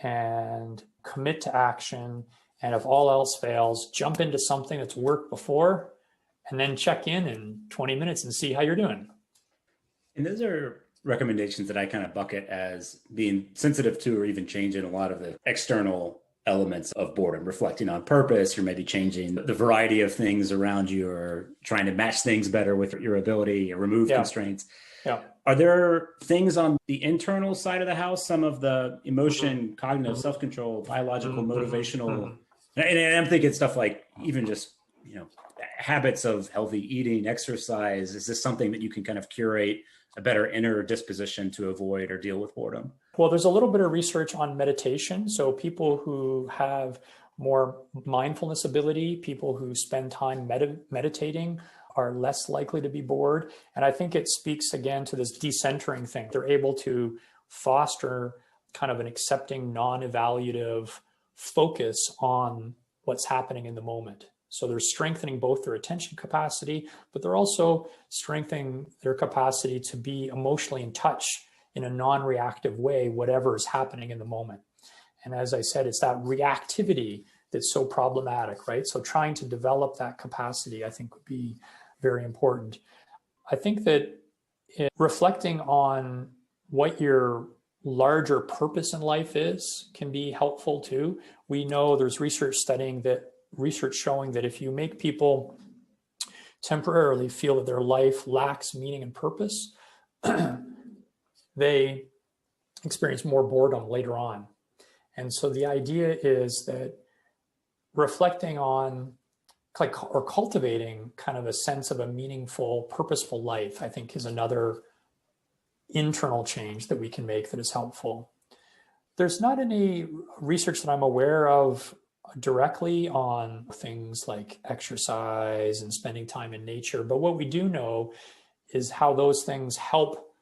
and commit to action. And if all else fails, jump into something that's worked before and then check in 20 minutes and see how you're doing. And those are recommendations that I kind of bucket as being sensitive to or even changing a lot of the external elements of boredom, reflecting on purpose, or maybe changing the variety of things around you, or trying to match things better with your ability or remove constraints. Yeah. Are there things on the internal side of the house, some of the emotion, cognitive, self-control, biological, motivational, and I'm thinking stuff like even just, habits of healthy eating, exercise. Is this something that you can kind of curate a better inner disposition to avoid or deal with boredom? Well, there's a little bit of research on meditation. So people who have more mindfulness ability, people who spend time meditating are less likely to be bored. And I think it speaks again to this decentering thing. They're able to foster kind of an accepting, non-evaluative focus on what's happening in the moment. So they're strengthening both their attention capacity, but they're also strengthening their capacity to be emotionally in touch in a non-reactive way, whatever is happening in the moment. And as I said, it's that reactivity that's so problematic, right? So trying to develop that capacity, I think, would be very important. I think that reflecting on what your larger purpose in life is can be helpful too. We know there's research showing that if you make people temporarily feel that their life lacks meaning and purpose, they experience more boredom later on. And so the idea is that reflecting on or cultivating kind of a sense of a meaningful, purposeful life, I think, is another internal change that we can make that is helpful. There's not any research that I'm aware of directly on things like exercise and spending time in nature, but what we do know is how those things help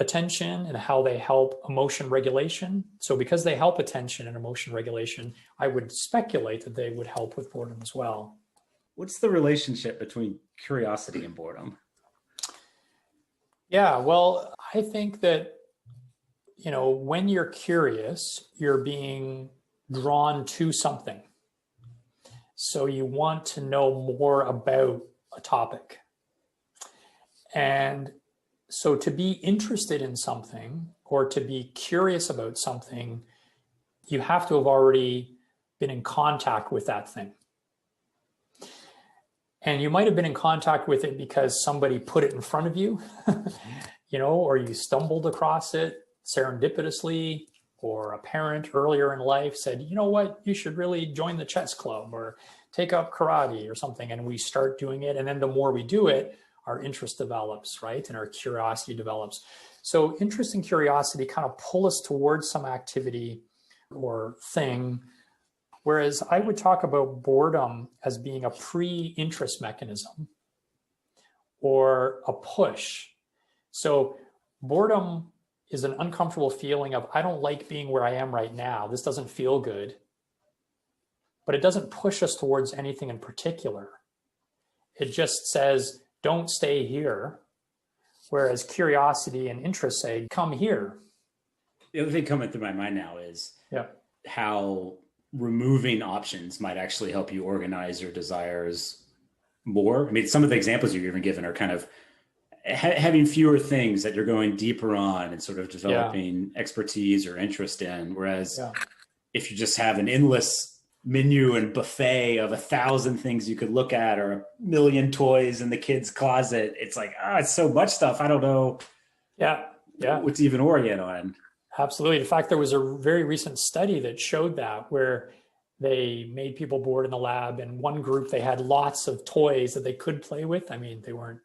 attention and how they help emotion regulation. So because they help attention and emotion regulation, I would speculate that they would help with boredom as well. What's the relationship between curiosity and boredom? Yeah, well, I think that, when you're curious, you're being drawn to something. So you want to know more about a topic. And so to be interested in something or to be curious about something, you have to have already been in contact with that thing. And you might have been in contact with it because somebody put it in front of you, or you stumbled across it serendipitously, or a parent earlier in life said, you know what, you should really join the chess club or take up karate or something. And we start doing it. And then the more we do it, our interest develops, right? And our curiosity develops. So interest and curiosity kind of pull us towards some activity or thing. Whereas I would talk about boredom as being a pre-interest mechanism or a push. So boredom is an uncomfortable feeling of, I don't like being where I am right now. This doesn't feel good. But it doesn't push us towards anything in particular. It just says, don't stay here. Whereas curiosity and interest say, come here. The other thing coming through my mind now is how removing options might actually help you organize your desires more. I mean, some of the examples you've even given are kind of having fewer things that you're going deeper on and sort of developing expertise or interest in. Whereas if you just have an endless menu and buffet of 1,000 things you could look at or 1,000,000 toys in the kids' closet, it's like, it's so much stuff. I don't know what's even orient on. Absolutely. In fact, there was a very recent study that showed that, where they made people bored in the lab. And one group, they had lots of toys that they could play with. I mean, they weren't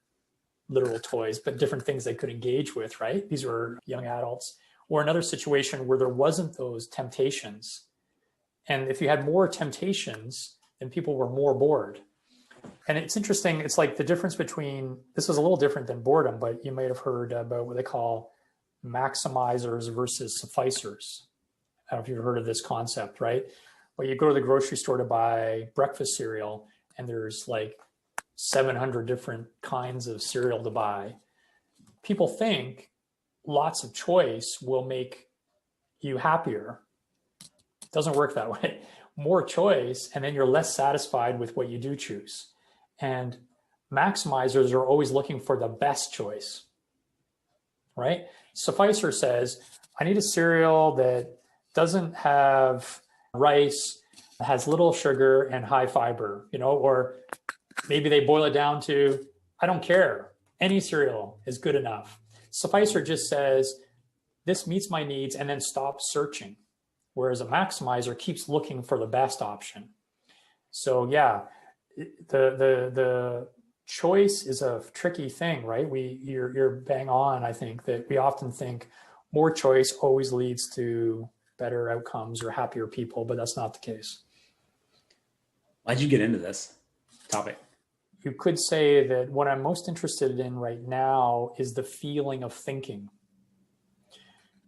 literal toys, but different things they could engage with, right? These were young adults. Or another situation where there wasn't those temptations. And if you had more temptations, then people were more bored. And it's interesting. It's like the difference between, this is a little different than boredom, but you might have heard about what they call maximizers versus sufficers. I don't know if you've heard of this concept, right? Well, you go to the grocery store to buy breakfast cereal, and there's like 700 different kinds of cereal to buy. People think lots of choice will make you happier. It doesn't work that way. More choice, and then you're less satisfied with what you do choose. And maximizers are always looking for the best choice, right? Sufficer says, I need a cereal that doesn't have rice, has little sugar and high fiber, or maybe they boil it down to, I don't care. Any cereal is good enough. Sufficer just says, this meets my needs, and then stops searching. Whereas a maximizer keeps looking for the best option. So the choice is a tricky thing, right? You're bang on. I think that we often think more choice always leads to better outcomes or happier people, but that's not the case. Why'd you get into this topic? You could say that what I'm most interested in right now is the feeling of thinking.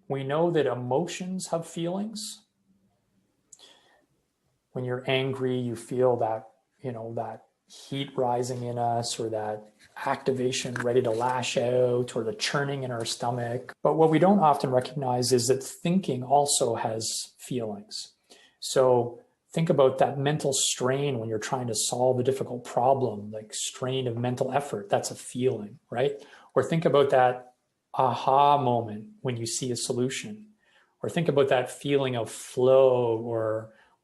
We know that emotions have feelings. When you're angry, you feel that, that heat rising in us, or that activation ready to lash out, or the churning in our stomach. But what we don't often recognize is that thinking also has feelings. So think about that mental strain when you're trying to solve a difficult problem, like strain of mental effort. That's a feeling, right? Or think about that aha moment when you see a solution, or think about that feeling of flow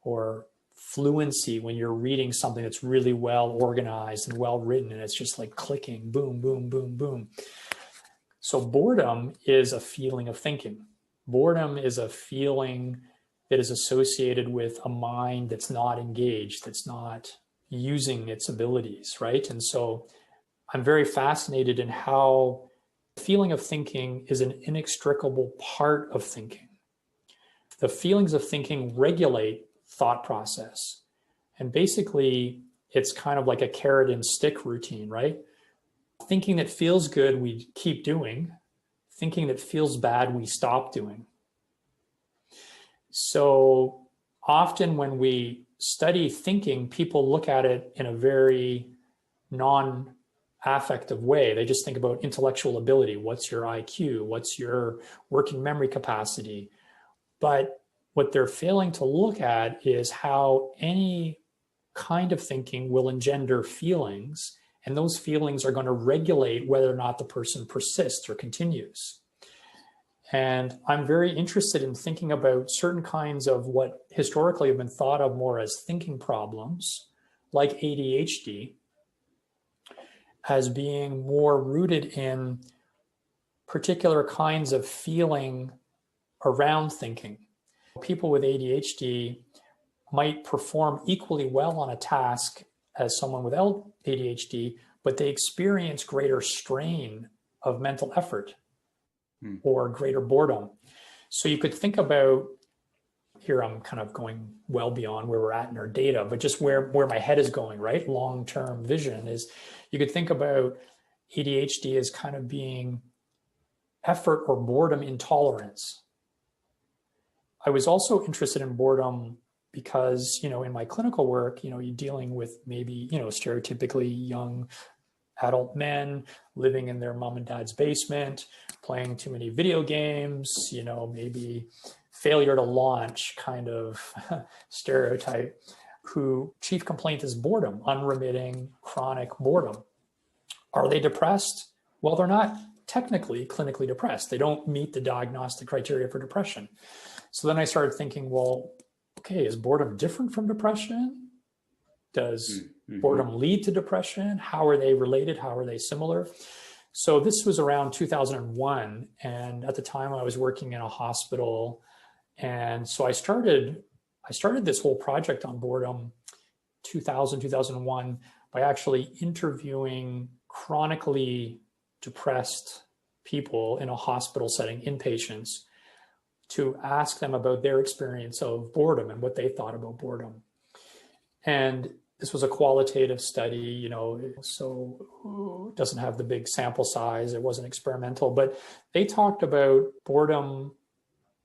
or fluency when you're reading something that's really well organized and well written, and it's just like clicking, boom, boom, boom, boom. So boredom is a feeling of thinking. Boredom is a feeling that is associated with a mind that's not engaged, that's not using its abilities, right? And so I'm very fascinated in how the feeling of thinking is an inextricable part of thinking. The feelings of thinking regulate thought process. And basically, it's kind of like a carrot and stick routine, right? Thinking that feels good, we keep doing. thinking that feels bad, we stop doing. So often when we study thinking, people look at it in a very non-affective way. They just think about intellectual ability. What's your IQ? What's your working memory capacity? But what they're failing to look at is how any kind of thinking will engender feelings, and those feelings are going to regulate whether or not the person persists or continues. And I'm very interested in thinking about certain kinds of what historically have been thought of more as thinking problems, like ADHD, as being more rooted in particular kinds of feeling around thinking. People with ADHD might perform equally well on a task as someone without ADHD, but they experience greater strain of mental effort or greater boredom. So you could think about, here I'm kind of going well beyond where we're at in our data, but just where my head is going, right? Long-term vision is, you could think about ADHD as kind of being effort or boredom intolerance. I was also interested in boredom because, in my clinical work, you're dealing with maybe, stereotypically young adult men living in their mom and dad's basement, playing too many video games, maybe failure to launch kind of stereotype, who chief complaint is boredom, unremitting, chronic boredom. Are they depressed? Well, they're not technically clinically depressed. They don't meet the diagnostic criteria for depression. So then I started thinking, well, okay, is boredom different from depression? Does boredom lead to depression? How are they related? How are they similar? So this was around 2001. And at the time I was working in a hospital. And so I started this whole project on boredom 2001 by actually interviewing chronically depressed people in a hospital setting, inpatients, to ask them about their experience of boredom and what they thought about boredom. And this was a qualitative study, so it doesn't have the big sample size. It wasn't experimental, but they talked about boredom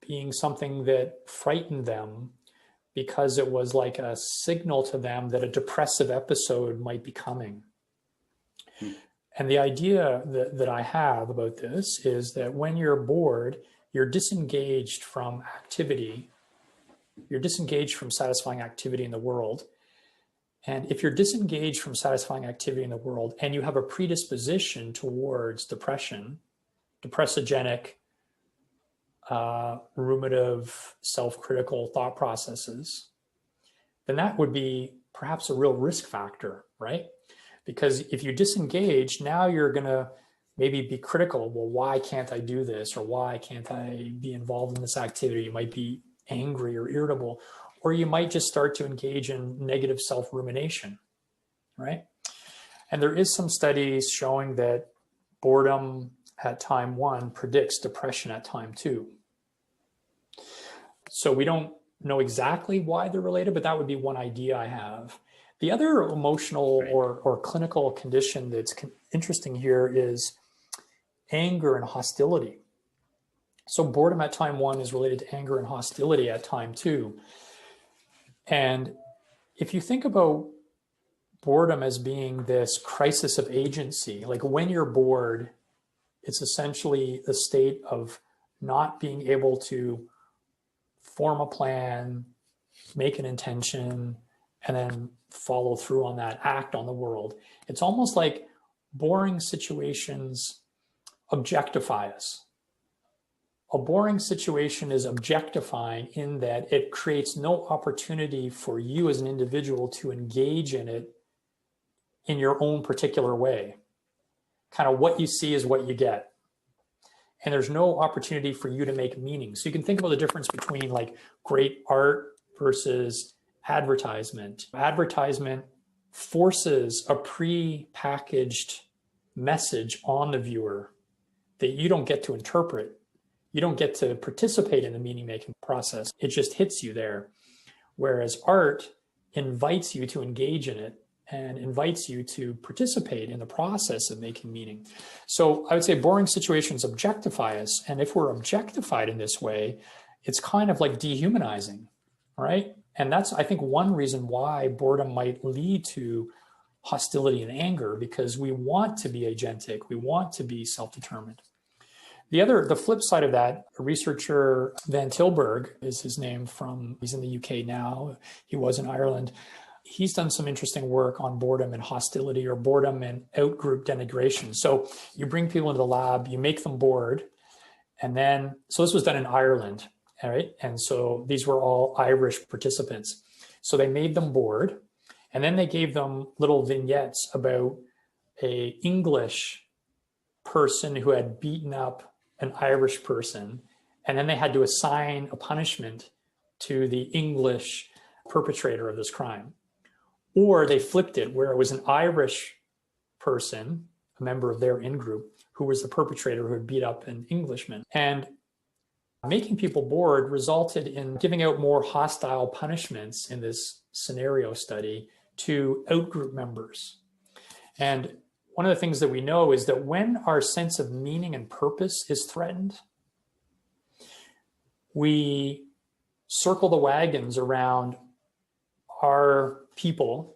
being something that frightened them because it was like a signal to them that a depressive episode might be coming. And the idea that I have about this is that when you're bored, you're disengaged from activity. You're disengaged from satisfying activity in the world. And if you're disengaged from satisfying activity in the world and you have a predisposition towards depression, depressogenic, ruminative, self-critical thought processes, then that would be perhaps a real risk factor, right? Because if you disengage, now you're going to maybe be critical. Well, why can't I do this? Or why can't I be involved in this activity? You might be angry or irritable, or you might just start to engage in negative self-rumination, right? And there is some studies showing that boredom at time 1 predicts depression at time 2. So we don't know exactly why they're related, but that would be one idea I have. The other emotional or clinical condition that's interesting here is anger and hostility. So boredom at time 1 is related to anger and hostility at time 2. And if you think about boredom as being this crisis of agency, like when you're bored, it's essentially the state of not being able to form a plan, make an intention, and then follow through on that, act on the world. It's almost like boring situations objectify us. A boring situation is objectifying in that it creates no opportunity for you as an individual to engage in it in your own particular way. Kind of what you see is what you get. And there's no opportunity for you to make meaning. So you can think about the difference between like great art versus advertisement. Advertisement forces a pre-packaged message on the viewer that you don't get to interpret. You don't get to participate in the meaning-making process. It just hits you there. Whereas art invites you to engage in it and invites you to participate in the process of making meaning. So I would say boring situations objectify us. And if we're objectified in this way, it's kind of like dehumanizing, right? And that's, I think, one reason why boredom might lead to hostility and anger, because we want to be agentic. We want to be self-determined. The flip side of that, a researcher, Van Tilburg is his name, he's in the UK now. He was in Ireland. He's done some interesting work on boredom and hostility, or boredom and out-group denigration. So you bring people into the lab, you make them bored, so this was done in Ireland, all right? And so these were all Irish participants. So they made them bored, and then they gave them little vignettes about a English person who had beaten up an Irish person, and then they had to assign a punishment to the English perpetrator of this crime. Or they flipped it, where it was an Irish person, a member of their in-group, who was the perpetrator who had beat up an Englishman. And making people bored resulted in giving out more hostile punishments in this scenario study to out-group members. And one of the things that we know is that when our sense of meaning and purpose is threatened, we circle the wagons around our people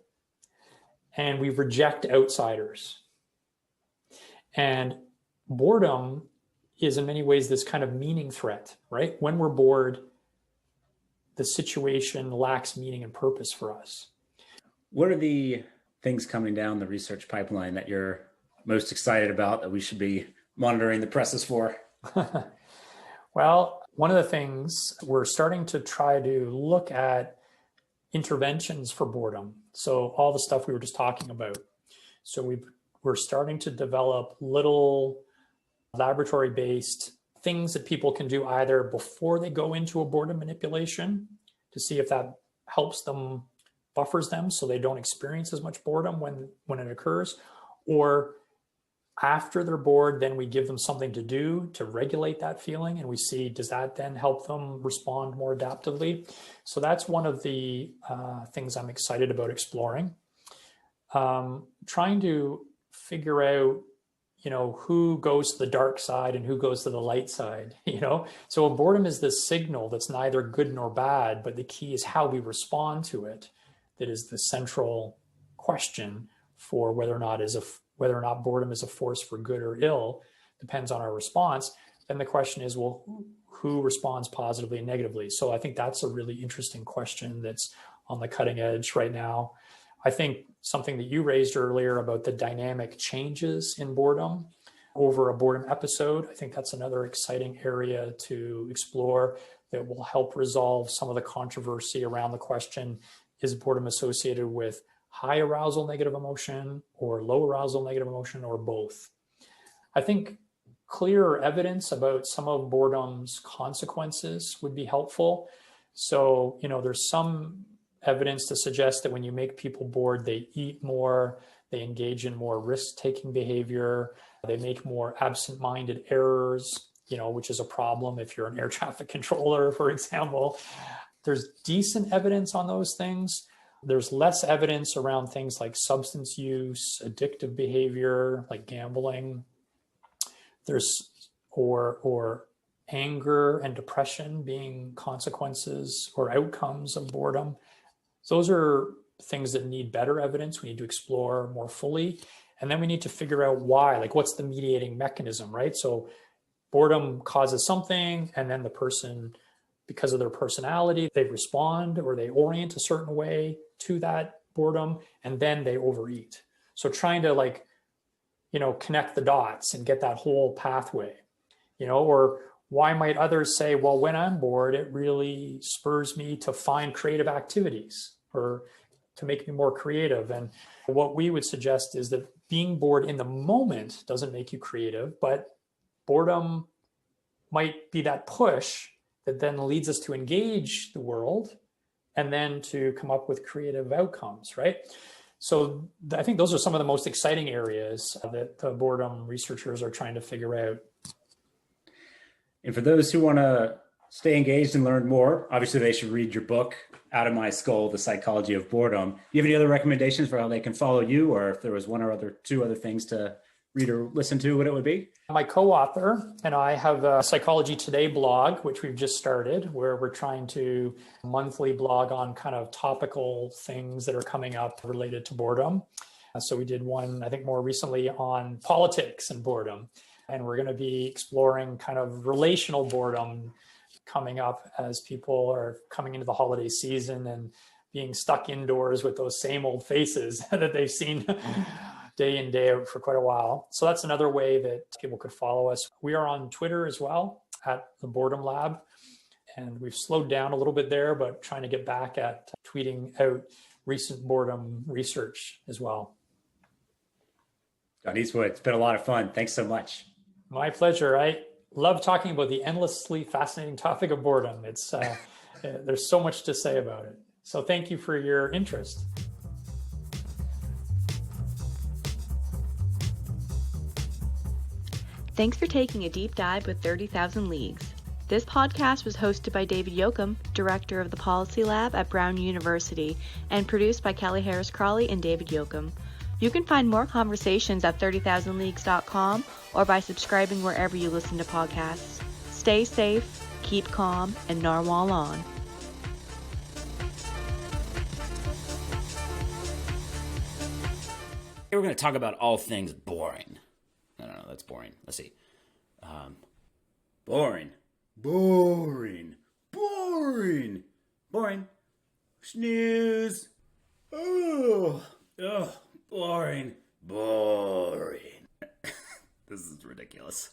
and we reject outsiders. And boredom is in many ways this kind of meaning threat, right? When we're bored, the situation lacks meaning and purpose for us. What are the things coming down the research pipeline that you're most excited about that we should be monitoring the presses for? Well, one of the things we're starting to try to look at interventions for boredom. So all the stuff we were just talking about. So we're starting to develop little laboratory-based things that people can do either before they go into a boredom manipulation to see if that helps them, buffers them so they don't experience as much boredom when it occurs, or after they're bored, then we give them something to do to regulate that feeling, and we see, does that then help them respond more adaptively? So that's one of the things I'm excited about exploring. Trying to figure out, who goes to the dark side and who goes to the light side, So boredom is this signal that's neither good nor bad, but the key is how we respond to it. That is the central question for whether or not boredom is a force for good or ill, depends on our response. Then the question is, well, who responds positively and negatively? So I think that's a really interesting question that's on the cutting edge right now. I think something that you raised earlier about the dynamic changes in boredom over a boredom episode, I think that's another exciting area to explore that will help resolve some of the controversy around the question, is boredom associated with high arousal negative emotion or low arousal negative emotion, or both? I think clearer evidence about some of boredom's consequences would be helpful. So, there's some evidence to suggest that when you make people bored, they eat more, they engage in more risk-taking behavior, they make more absent-minded errors, which is a problem if you're an air traffic controller, for example. There's decent evidence on those things. There's less evidence around things like substance use, addictive behavior, like gambling. Or anger and depression being consequences or outcomes of boredom. Those are things that need better evidence. We need to explore more fully. And then we need to figure out why, like what's the mediating mechanism, right? So boredom causes something, and then the person, because of their personality, they respond or they orient a certain way to that boredom, and then they overeat. So trying to connect the dots and get that whole pathway, or why might others say, well, when I'm bored, it really spurs me to find creative activities or to make me more creative. And what we would suggest is that being bored in the moment doesn't make you creative, but boredom might be that push that then leads us to engage the world and then to come up with creative outcomes, right? So I think those are some of the most exciting areas that the boredom researchers are trying to figure out. And for those who want to stay engaged and learn more, obviously they should read your book, out of my skull, The Psychology of Boredom. Do you have any other recommendations for how they can follow you, or if there was one or two other things to read or listen to, what it would be? My co-author and I have a Psychology Today blog, which we've just started, where we're trying to monthly blog on kind of topical things that are coming up related to boredom. So we did one, I think, more recently on politics and boredom. And we're going to be exploring kind of relational boredom coming up as people are coming into the holiday season and being stuck indoors with those same old faces that they've seen day in, day out for quite a while. So that's another way that people could follow us. We are on Twitter as well at the Boredom Lab. And we've slowed down a little bit there, but trying to get back at tweeting out recent boredom research as well. John Eastwood, it's been a lot of fun. Thanks so much. My pleasure. I love talking about the endlessly fascinating topic of boredom. It's there's so much to say about it. So thank you for your interest. Thanks for taking a deep dive with 30,000 Leagues. This podcast was hosted by David Yokum, Director of the Policy Lab at Brown University, and produced by Kelly Harris Crawley and David Yokum. You can find more conversations at 30,000leagues.com or by subscribing wherever you listen to podcasts. Stay safe, keep calm, and narwhal on. We're going to talk about all things boring. No, that's boring. Let's see. Boring. Snooze. Oh, boring. This is ridiculous.